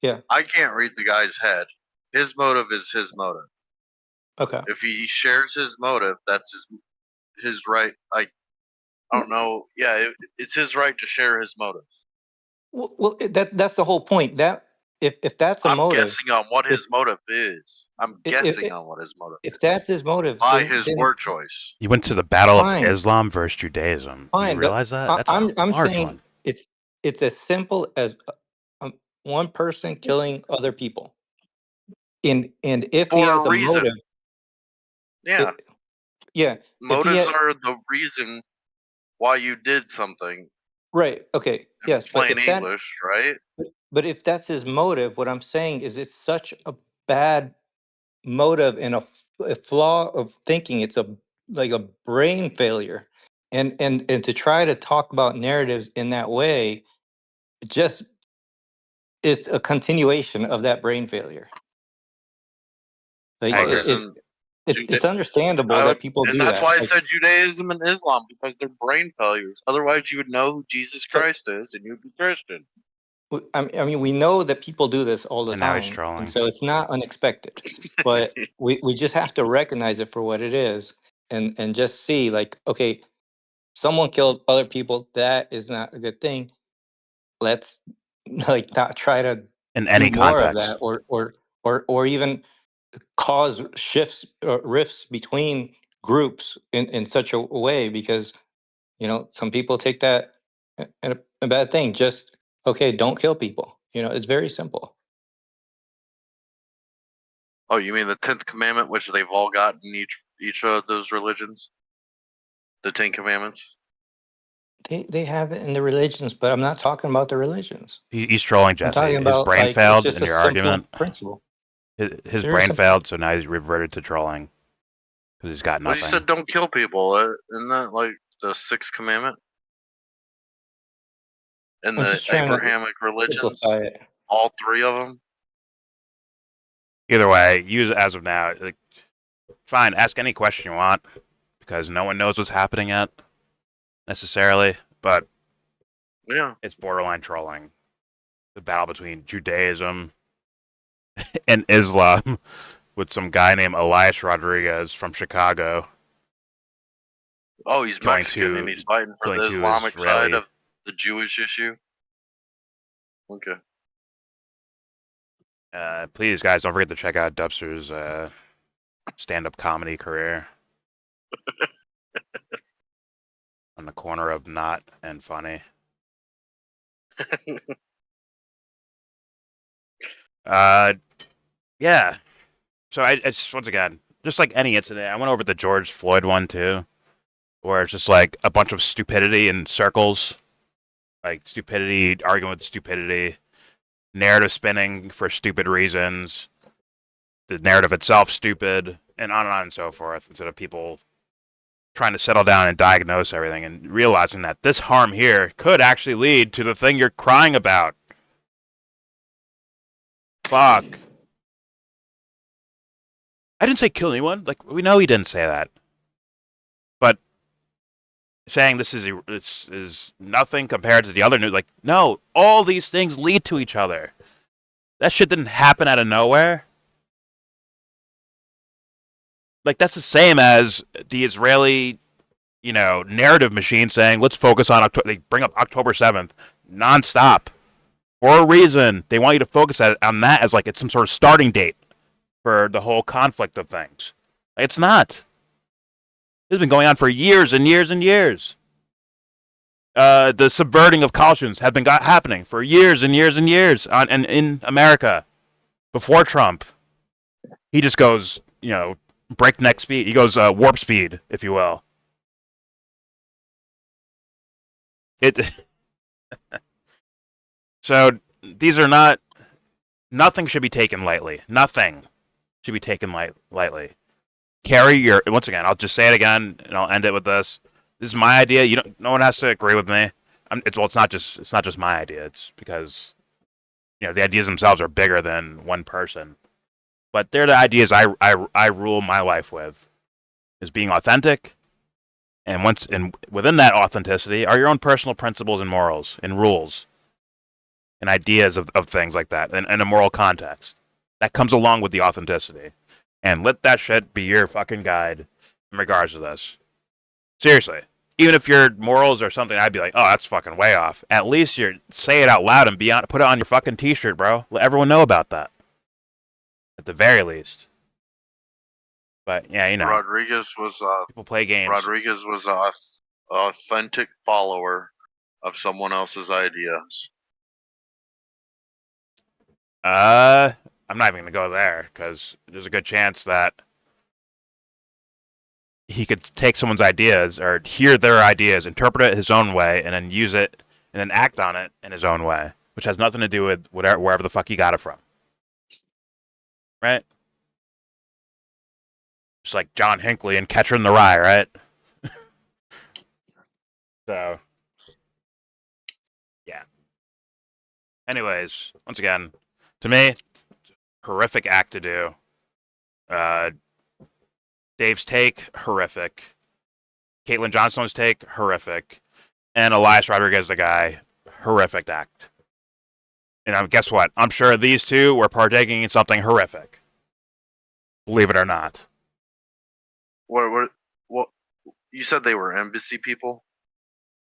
Yeah. I can't read the guy's head. His motive is his motive. Okay. If he shares his motive, that's his right. I don't know. Yeah, it's his right to share his motives. Well, that's the whole point. That if that's a I'm motive, guessing on what if his motive is. I'm if guessing on what his motive if is that's his motive, by then his word choice. You went to the battle of fine, Islam versus Judaism. Do you fine. But realize that? That's a I'm large saying one. it's as simple as one person killing other people. And if he For has a a reason. motive, Yeah. it, yeah. If he Motives had are the reason why you did something right, okay, in yes. But plain English, right? if that's his motive, what I'm saying is it's such a bad motive and a flaw of thinking. It's a like a brain failure, and to try to talk about narratives in that way just is a continuation of that brain failure. Like I Well, agree. it's understandable uh, that people and do that's that. why I Like, said Judaism and Islam, because they're brain failures. Otherwise, you would know who Jesus so Christ is and you'd be Christian. I mean, we know that people do this all the And now he's time, and trolling. so it's not unexpected. But we just have to recognize it for what it is, and just see, like, okay, someone killed other people. That is not a good thing. Let's like not try to In do any more of context. that, or even cause shifts or rifts between groups in such a way, because some people take that a bad thing. Just okay, don't kill people. It's very simple. Oh, you mean the 10th commandment, which they've all got in each of those religions? The 10 commandments? They have it in the religions, but I'm not talking about the religions. He's trolling I'm talking Jesse. His about, brain like, it's failed just in a your simple argument. principle. His Very brain simple. failed, so now he's reverted to trolling because he's got Well, you nothing. said don't kill people. Isn't that like the 6th commandment? In I'm the just trying to Abrahamic religions? simplify it. All 3 of them? Either way, use it as of now. Like, fine, ask any question you want because no one knows what's happening yet necessarily, but Yeah. it's borderline trolling. The battle between Judaism and Islam with some guy named Elias Rodriguez from Chicago Oh, he's killing Mexican and two he's fighting for killing the two Islamic side Israeli. of the Jewish issue? Okay. Please, guys, don't forget to check out Dubster's stand-up comedy career on the corner of not and funny. Yeah. So it's once again, just like any incident, I went over the George Floyd one too, where it's just like a bunch of stupidity in circles, like stupidity arguing with stupidity, narrative spinning for stupid reasons, the narrative itself stupid, and on and so forth, instead of people trying to settle down and diagnose everything and realizing that this harm here could actually lead to the thing you're crying about. Fuck. I didn't say kill anyone. Like, we know he didn't say that. But saying this is nothing compared to the other news, like, no, all these things lead to each other. That shit didn't happen out of nowhere. Like, that's the same as the Israeli, narrative machine saying, let's focus on October. They bring up October 7th nonstop for a reason. They want you to focus on that as like it's some sort of starting date for the whole conflict of things. It's not. This has been going on for years and years and years. The subverting of college students have been happening for years and years and years and in America before Trump. He just goes, breakneck speed. He goes warp speed, if you will. It. So these are not. Nothing should be taken lightly. Nothing should be taken lightly. Carry your. Once again, I'll just say it again, and I'll end it with this. This is my idea. No one has to agree with me. It's not just my idea. It's because the ideas themselves are bigger than one person. But they're the ideas I rule my life with. Is being authentic, And within that authenticity are your own personal principles and morals and rules and ideas of things like that in a moral context. That comes along with the authenticity. And let that shit be your fucking guide in regards to this. Seriously. Even if your morals are something I'd be like, oh, that's fucking way off. At least you say it out loud and put it on your fucking t-shirt, bro. Let everyone know about that. At the very least. But yeah, Rodriguez was people play games. an authentic follower of someone else's ideas. I'm not even gonna go there because there's a good chance that he could take someone's ideas or hear their ideas, interpret it his own way, and then use it and then act on it in his own way, which has nothing to do with wherever the fuck he got it from. Right? Just like John Hinckley and Catcher in the Rye, right? So, yeah. Anyways, once again, to me, horrific act to do. Dave's take, horrific. Caitlin Johnstone's take, horrific. And Elias Rodriguez, the guy, horrific act. And guess what? I'm sure these two were partaking in something horrific. Believe it or not. What? You said they were embassy people,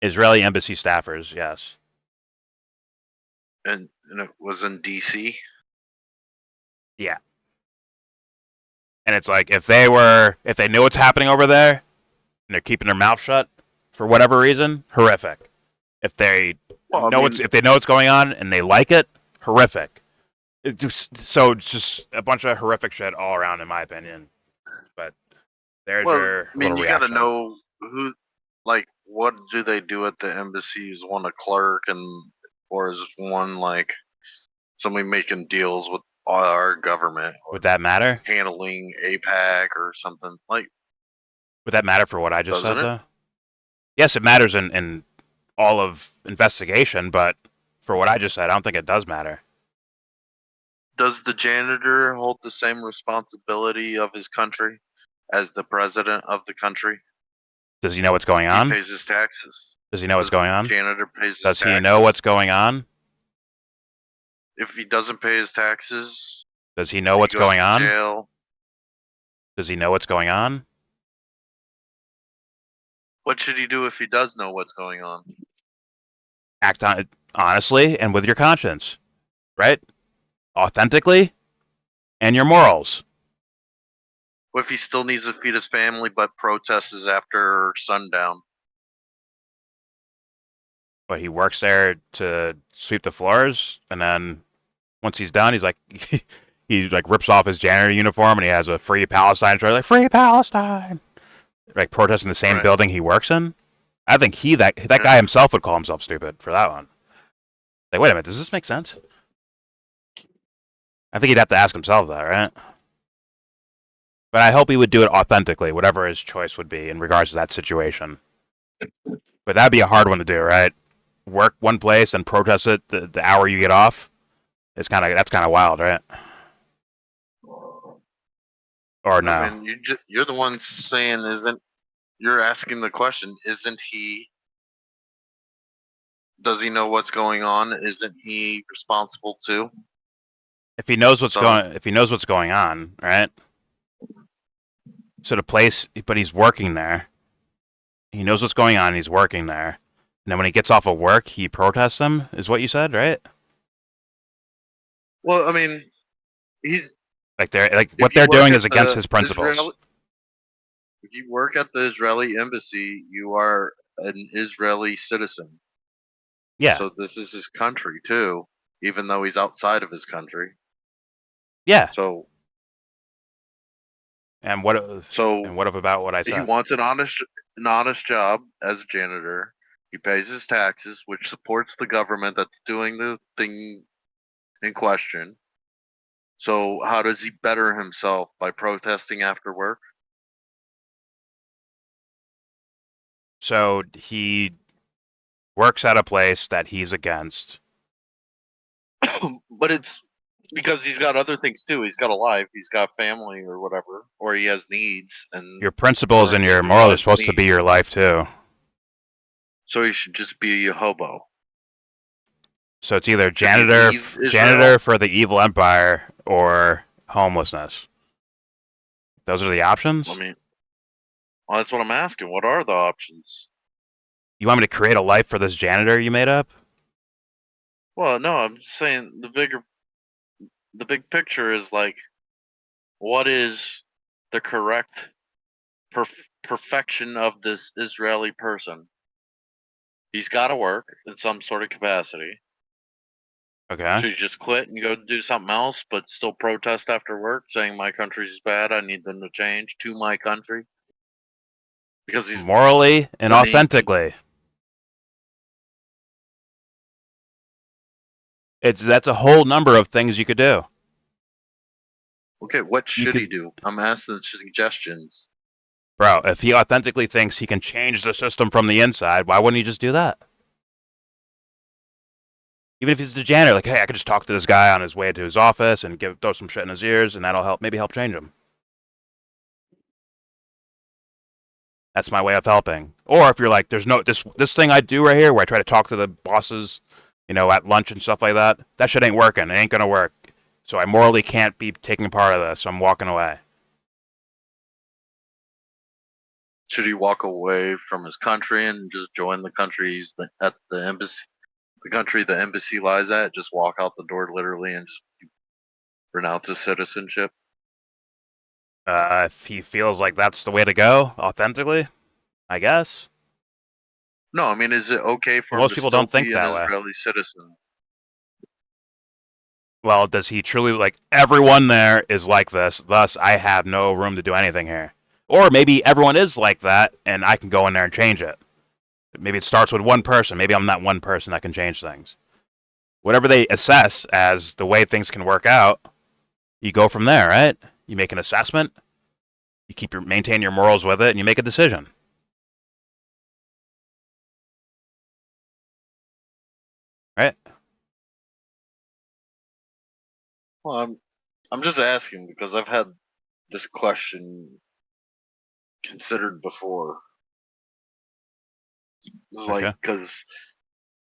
Israeli embassy staffers, yes. and it was in D.C. Yeah. And it's like if they knew what's happening over there, and they're keeping their mouth shut for whatever reason, horrific. If they know what's going on and they like it, horrific. It's just a bunch of horrific shit all around, in my opinion. But there's your little you reaction. gotta know who, like, what do they do at the embassy? Is one a clerk, or is one like somebody making deals with our government? Would that matter? Handling APAC or something like? Would that matter for what I just said, Doesn't it? though? Yes, it matters in all of investigation, but for what I just said, I don't think it does matter. Does the janitor hold the same responsibility of his country as the president of the country? Does he know what's going on? He pays his taxes. Does he know what's going on? Janitor pays his Does taxes. he know what's going on? If he doesn't pay his taxes, does he know what's going on? Jail. Does he know what's going on? What should he do if he does know what's going on? Act on it honestly and with your conscience, right? Authentically, and your morals. What if he still needs to feed his family but protests after sundown? But he works there to sweep the floors, and then once he's done, he's like, he like rips off his janitor uniform, and he has a Free Palestine shirt, like Free Palestine, like protesting the same building he works in. I think that guy himself would call himself stupid for that one. Like, wait a minute, does this make sense? I think he'd have to ask himself that, right? But I hope he would do it authentically, whatever his choice would be in regards to that situation. But that'd be a hard one to do, right? Work one place and protest it the hour you get off. That's kind of wild, right? Or no? I mean, you're the one saying you're asking the question? Isn't he? Does he know what's going on? Isn't he responsible too? If he knows what's going on, right? So the place, but he's working there. He knows what's going on. He's working there. And then when he gets off of work, he protests them, is what you said, right? Well, I mean, he's what they're doing is against his principles. If you work at the Israeli embassy, you are an Israeli citizen. Yeah. So this is his country too, even though he's outside of his country. Yeah. So. And what if about what I said? He wants an honest job as a janitor. He pays his taxes, which supports the government that's doing the thing in question. So how does he better himself? By protesting after work? So he works at a place that he's against. But it's Because he's got other things too. He's got a life. He's got family or whatever, or he has needs, and Your principles and currency your morals are provides supposed to be needs. your life too. So he should just be a hobo. So it's either Should he janitor, leave Israel? janitor for the evil empire, or homelessness. Those are the options. I mean, well, that's what I'm asking. What are the options? You want me to create a life for this janitor you made up? Well, no, I'm saying the big picture is like, what is the correct perfection of this Israeli person? He's got to work in some sort of capacity. Okay. Should he just quit and go do something else, but still protest after work, saying my country's bad, I need them to change to my country? Because he's Morally and then he- authentically. That's a whole number of things you could do. Okay, what You should he could, do? I'm asking suggestions. bro. If he authentically thinks he can change the system from the inside, why wouldn't he just do that? Even if he's the janitor, like, hey, I could just talk to this guy on his way to his office and throw some shit in his ears, and that'll maybe help change him. That's my way of helping. Or if you're like, there's no this thing I do right here where I try to talk to the bosses, at lunch and stuff like that. That shit ain't working. It ain't gonna work. So I morally can't be taking part of this. So I'm walking away. Should he walk away from his country and just join the countries at the embassy, the country the embassy lies at? Just walk out the door literally and just renounce his citizenship? If he feels like that's the way to go, authentically, I guess. No, I mean, is it okay for him Most to people still don't think be an that way. Israeli citizen? Well, does he truly like everyone there is like this? Thus, I have no room to do anything here. Or maybe everyone is like that, and I can go in there and change it. Maybe it starts with one person. Maybe I'm that one person that can change things. Whatever they assess as the way things can work out, you go from there, right? You make an assessment, you maintain your morals with it, and you make a decision. Right? Well, I'm just asking because I've had this question considered before. It's Okay. like, because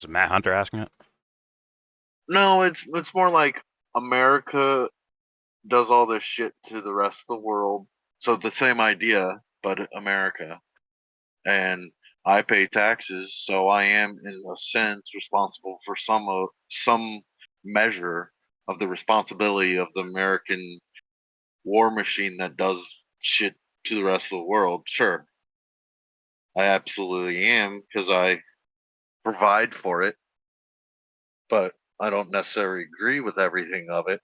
Is it Matt Hunter asking it? no, it's more like America does all this shit to the rest of the world. So the same idea, but America. And I pay taxes, so I am in a sense responsible for some measure of the responsibility of the American war machine that does shit to the rest of the world. Sure, I absolutely am because I provide for it, but I don't necessarily agree with everything of it.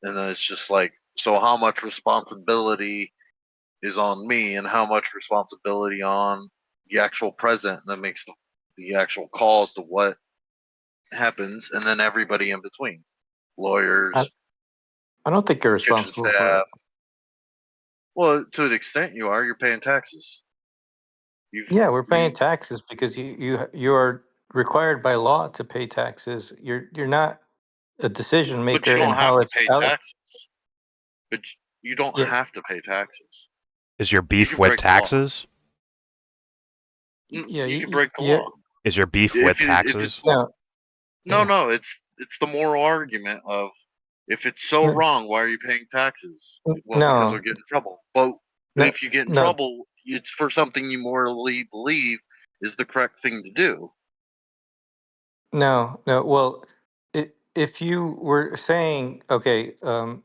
And then it's just like, so how much responsibility is on me and how much responsibility on the actual president that makes the actual calls to what happens, and then everybody in between, I, lawyers, I don't think you're kitchen responsible for staff. it. Well, to an extent you are. You're paying taxes. Yeah, we're paying You taxes because you are required by law to pay taxes. You're not a decision but you maker in don't have how to it's pay allocated. taxes. But you don't Yeah, have to pay taxes. Is your You beef can with break the law. taxes? yeah, You can break the yeah. law. Is your beef with If it's taxes? No, no, yeah, no, it's the moral argument of, if it's so no, wrong, why are you paying taxes? Well, because no, I'll get in trouble. But no, if you get in no, trouble, it's for something you morally believe is the correct thing to do. no. Well, if you were saying, okay,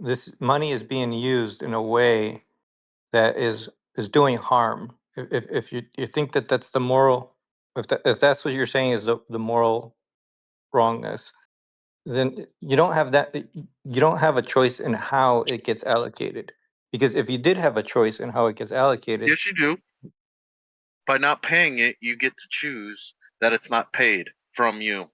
this money is being used in a way that is doing harm, if you think that that's the moral, if that's what you're saying is the moral wrongness, then you don't have a choice in how it gets allocated. Because if you did have a choice in how it gets allocated, Yes, you do. By not paying it, you get to choose that it's not paid from you.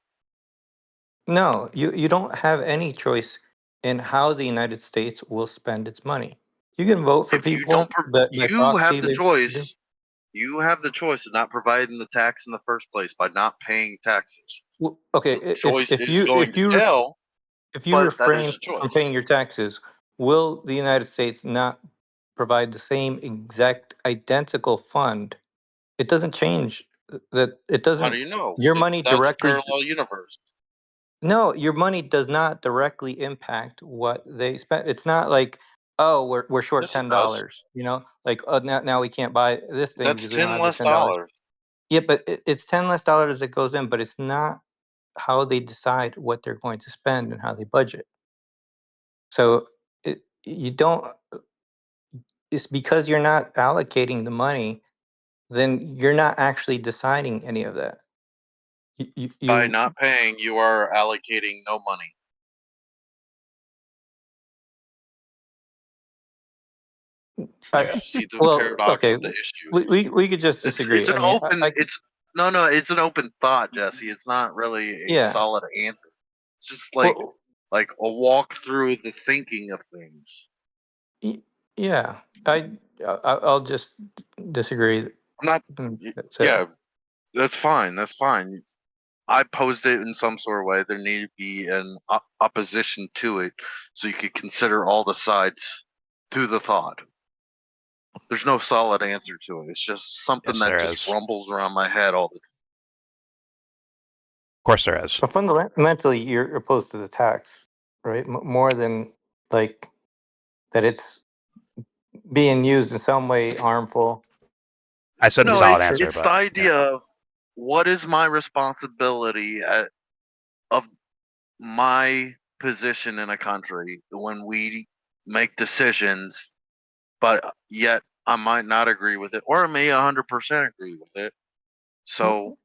no, you don't have any choice in how the United States will spend its money. You can vote for If you don't, people, but by you proxy, have the they do. choice. You have the choice of not providing the tax in the first place by not paying taxes. Okay, The choice if is you going if to you jail. if you but that is refrain a from choice. paying your taxes, will the United States not provide the same exact identical fund? It doesn't change that. It How do doesn't. you know? Your money That's a directly. parallel universe. No, your money does not directly impact what they spend. It's not like, oh, we're short Yes, it does. $10. Like, oh, now we can't buy this thing That's because we don't 10 have the less $10. dollars. Yeah, but it's $10 less that goes in, but it's not how they decide what they're going to spend and how they budget. So you don't. It's because you're not allocating the money, then you're not actually deciding any of that. By You not paying, you are allocating no money. I, See the well, paradox okay, of the issue. we could just It's disagree. an I mean, open. It's no. It's an open thought, Jesse. It's not really a yeah. solid answer. It's just Well, like a walk through the thinking of things. y- yeah. I'll just disagree. I'm not. That's it. Yeah, that's fine. That's fine. I posed it in some sort of way. There needed to be an opposition to it, so you could consider all the sides to the thought. There's no solid answer to it. It's just something Yes, that there just is. rumbles around my head all the time. Of course, there is. But fundamentally, you're opposed to the tax, right? More than like that, it's being used in some way harmful. I said the No, solid Sure. answer, it's the but yeah. idea of what is my responsibility of my position in a country when we make decisions, but yet I might not agree with it, or I may 100% agree with it. So,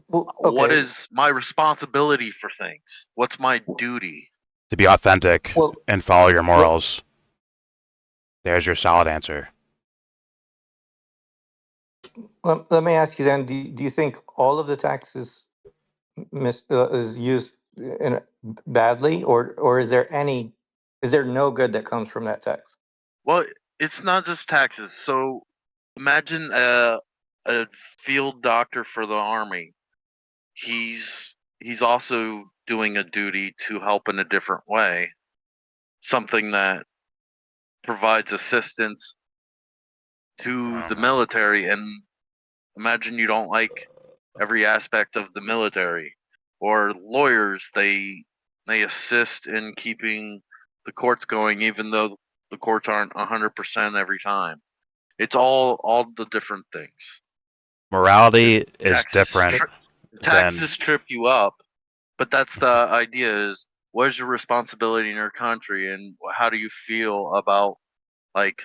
Well, what okay. is my responsibility for things? What's my duty? To be authentic Well, and follow your well, morals. There's your solid answer. let me ask you then: do you think all of the taxes is used in badly, or is there no good that comes from that tax? Well, it's not just taxes. So, imagine a field doctor for the army. He's also doing a duty to help in a different way, something that provides assistance to the Uh-huh. military. And imagine you don't like every aspect of the military, or lawyers. They assist in keeping the courts going, even though the courts aren't 100% every time. It's all the different things. If Morality is taxes different than. taxes trip you up, but that's the idea: is what is your responsibility in your country, and how do you feel about like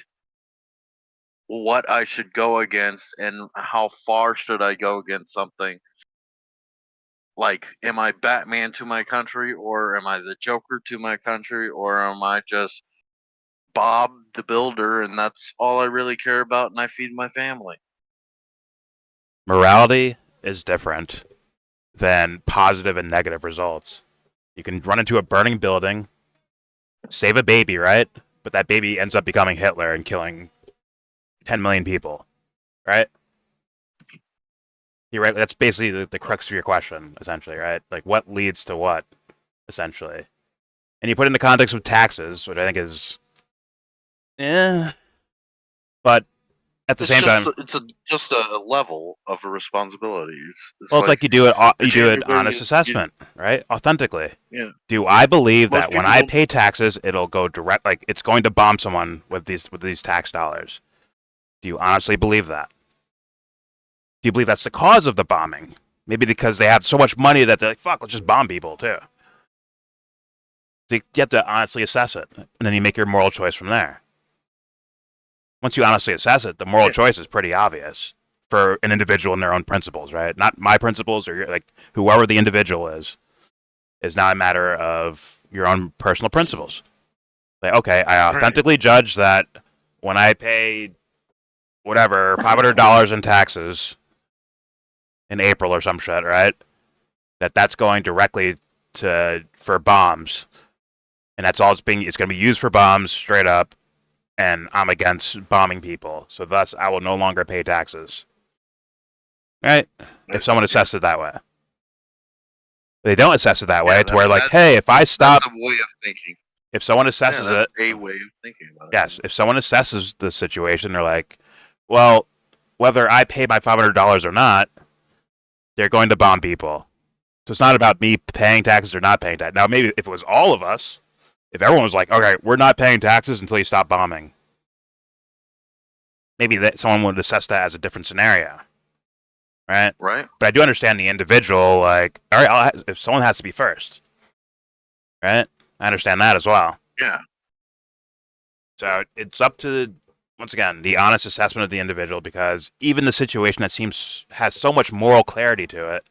what I should go against, and how far should I go against something? Like, am I Batman to my country, or am I the Joker to my country, or am I just Bob the Builder, and that's all I really care about, and I feed my family? Morality is different than positive and negative results. You can run into a burning building, save a baby, right? But that baby ends up becoming Hitler and killing 10 million people, right? You're right. That's basically the crux of your question, essentially, right? Like, what leads to what, essentially? And you put it in the context of taxes, which I think is, but at the It's same just time, just a level of a responsibility. It's well, it's like like you the do an January honest you assessment, right? Authentically. yeah. Do I believe Most that when people I don't. pay taxes, it'll go direct, like it's going to bomb someone with these tax dollars? Do you honestly believe that? Do you believe that's the cause of the bombing? Maybe because they have so much money that they're like, fuck, let's just bomb people too. So you have to honestly assess it, and then you make your moral choice from there. Once you honestly assess it, the moral Yeah. choice is pretty obvious for an individual and their own principles, right? Not my principles or like whoever the individual is not a matter of your own personal principles. Like, okay, I Right. authentically judge that when I pay whatever $500 in taxes in April or some shit, right? That's going directly to for bombs, and that's all it's going to be used for bombs straight up. And I'm against bombing people, so thus I will no longer pay taxes. Right? If someone Yeah. assessed it that way. They don't assess it that way. Yeah, It's where like, that's hey, if I stop, a way of thinking. if someone Yeah, assesses that's it, a way of thinking about it. yes, if someone assesses the situation, they're like, well, whether I pay my $500 or not, they're going to bomb people. So it's not about me paying taxes or not paying taxes. Now, maybe if it was all of us, if everyone was like, okay, we're not paying taxes until you stop bombing, maybe that someone would assess that as a different scenario, right? Right? But I do understand the individual, like, all right, if someone has to be first, right? I understand that as well. Yeah. So it's up to, once again, the honest assessment of the individual, because even the situation that seems has so much moral clarity to it,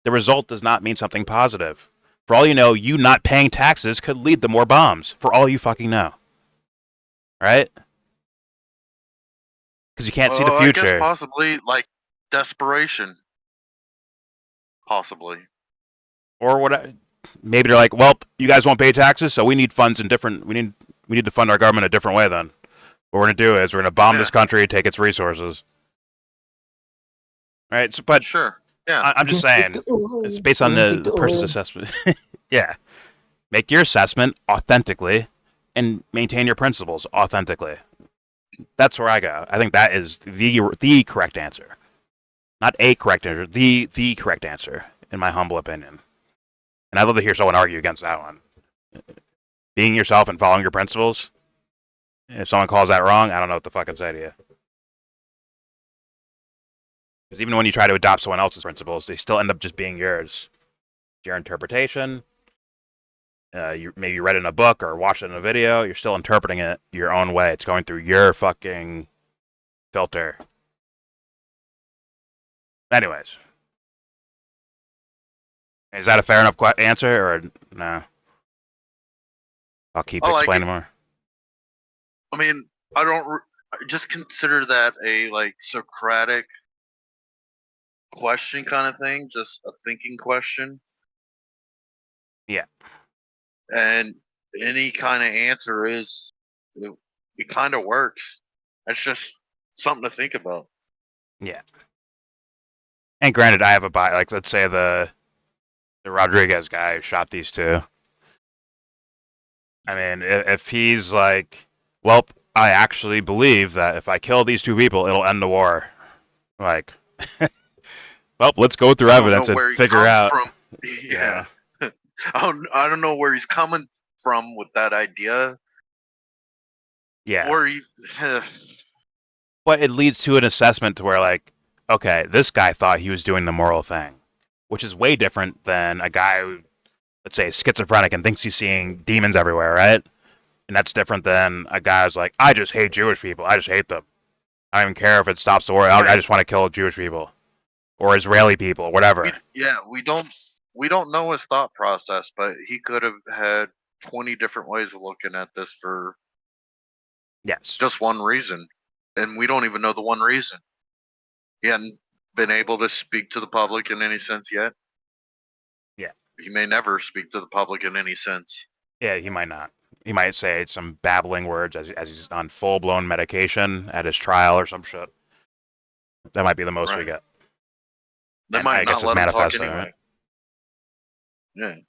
the result does not mean something positive. For all you know, you not paying taxes could lead to more bombs, for all you fucking know. Right? Because you can't see the I guess future. possibly like desperation. Possibly. Or what? Maybe they're like, well, you guys won't pay taxes, so we need funds in different. We need to fund our government a different way. Then what we're gonna do is we're gonna bomb this country, take its resources. Right? So, but Sure. Yeah. I'm just saying, it's based on the person's assessment. Yeah. Make your assessment authentically, and maintain your principles authentically. That's where I go. I think that is the correct answer. Not a correct answer, the correct answer, in my humble opinion. And I'd love to hear someone argue against that one. Being yourself and following your principles. If someone calls that wrong, I don't know what the fuck I'd say to you. Because even when you try to adopt someone else's principles, they still end up just being yours. Your interpretation. You maybe read it in a book or watched it in a video. You're still interpreting it your own way. It's going through your fucking filter. Anyways. Is that a fair enough answer, or no? I'll keep explaining more. I mean, I don't just consider that a like Socratic question kind of thing, just a thinking question. Yeah. And any kind of answer is it kind of works. It's just something to think about. Yeah. And granted, I have a bias. Like, let's say the Rodriguez guy who shot these two. I mean, if he's like, well, I actually believe that if I kill these two people, it'll end the war. Like, well, let's go through evidence and figure out. Yeah. I don't know where he's coming from with that idea. Yeah. Or but it leads to an assessment to where, like, okay, this guy thought he was doing the moral thing, which is way different than a guy who, let's say, is schizophrenic and thinks he's seeing demons everywhere, right? And that's different than a guy who's like, I just hate Jewish people. I just hate them. I don't even care if it stops the war. I just want to kill Jewish people or Israeli people, whatever. We don't know his thought process, but he could have had 20 different ways of looking at this for just one reason. And we don't even know the one reason. He hadn't been able to speak to the public in any sense yet. Yeah. He may never speak to the public in any sense. Yeah, he might not. He might say some babbling words as he's on full-blown medication at his trial or some shit. That might be the most we get. They and might I guess not it's let him talk manifesto, anyway. right?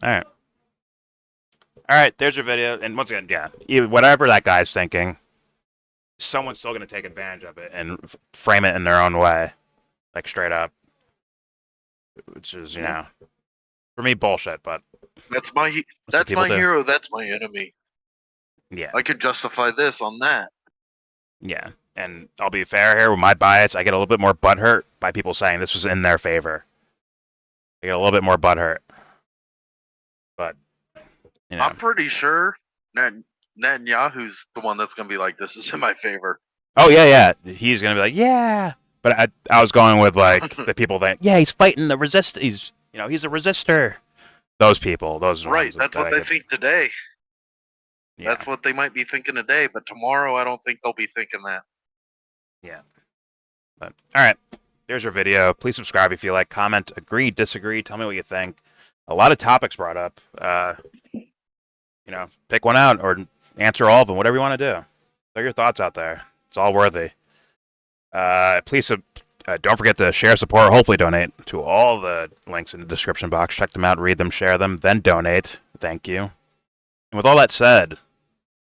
Yeah. All right, there's your video. And once again, yeah, whatever that guy's thinking, someone's still going to take advantage of it and frame it in their own way, like straight up. Which is, you know, for me, bullshit. But that's my hero. That's my enemy. Yeah, I could justify this on that. Yeah, and I'll be fair here with my bias. I get a little bit more butthurt by people saying this was in their favor. I get a little bit more butthurt. But, you know. I'm pretty sure Netanyahu's the one that's going to be like, this is in my favor. Oh, yeah. He's going to be like, yeah. But I was going with, like, the people that, yeah, he's fighting the resist. He's a resistor. Those people. Those right. That's what they think today. Yeah. That's what they might be thinking today. But tomorrow, I don't think they'll be thinking that. Yeah. But, all right. There's your video. Please subscribe if you like. Comment, agree, disagree. Tell me what you think. A lot of topics brought up. You know, pick one out or answer all of them. Whatever you want to do. Throw your thoughts out there. It's all worthy. Please, Don't forget to share, support, hopefully donate to all the links in the description box. Check them out, read them, share them, then donate. Thank you. And with all that said,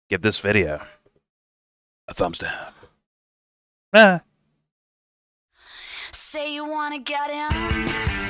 give this video a thumbs down. Say you wanna get in.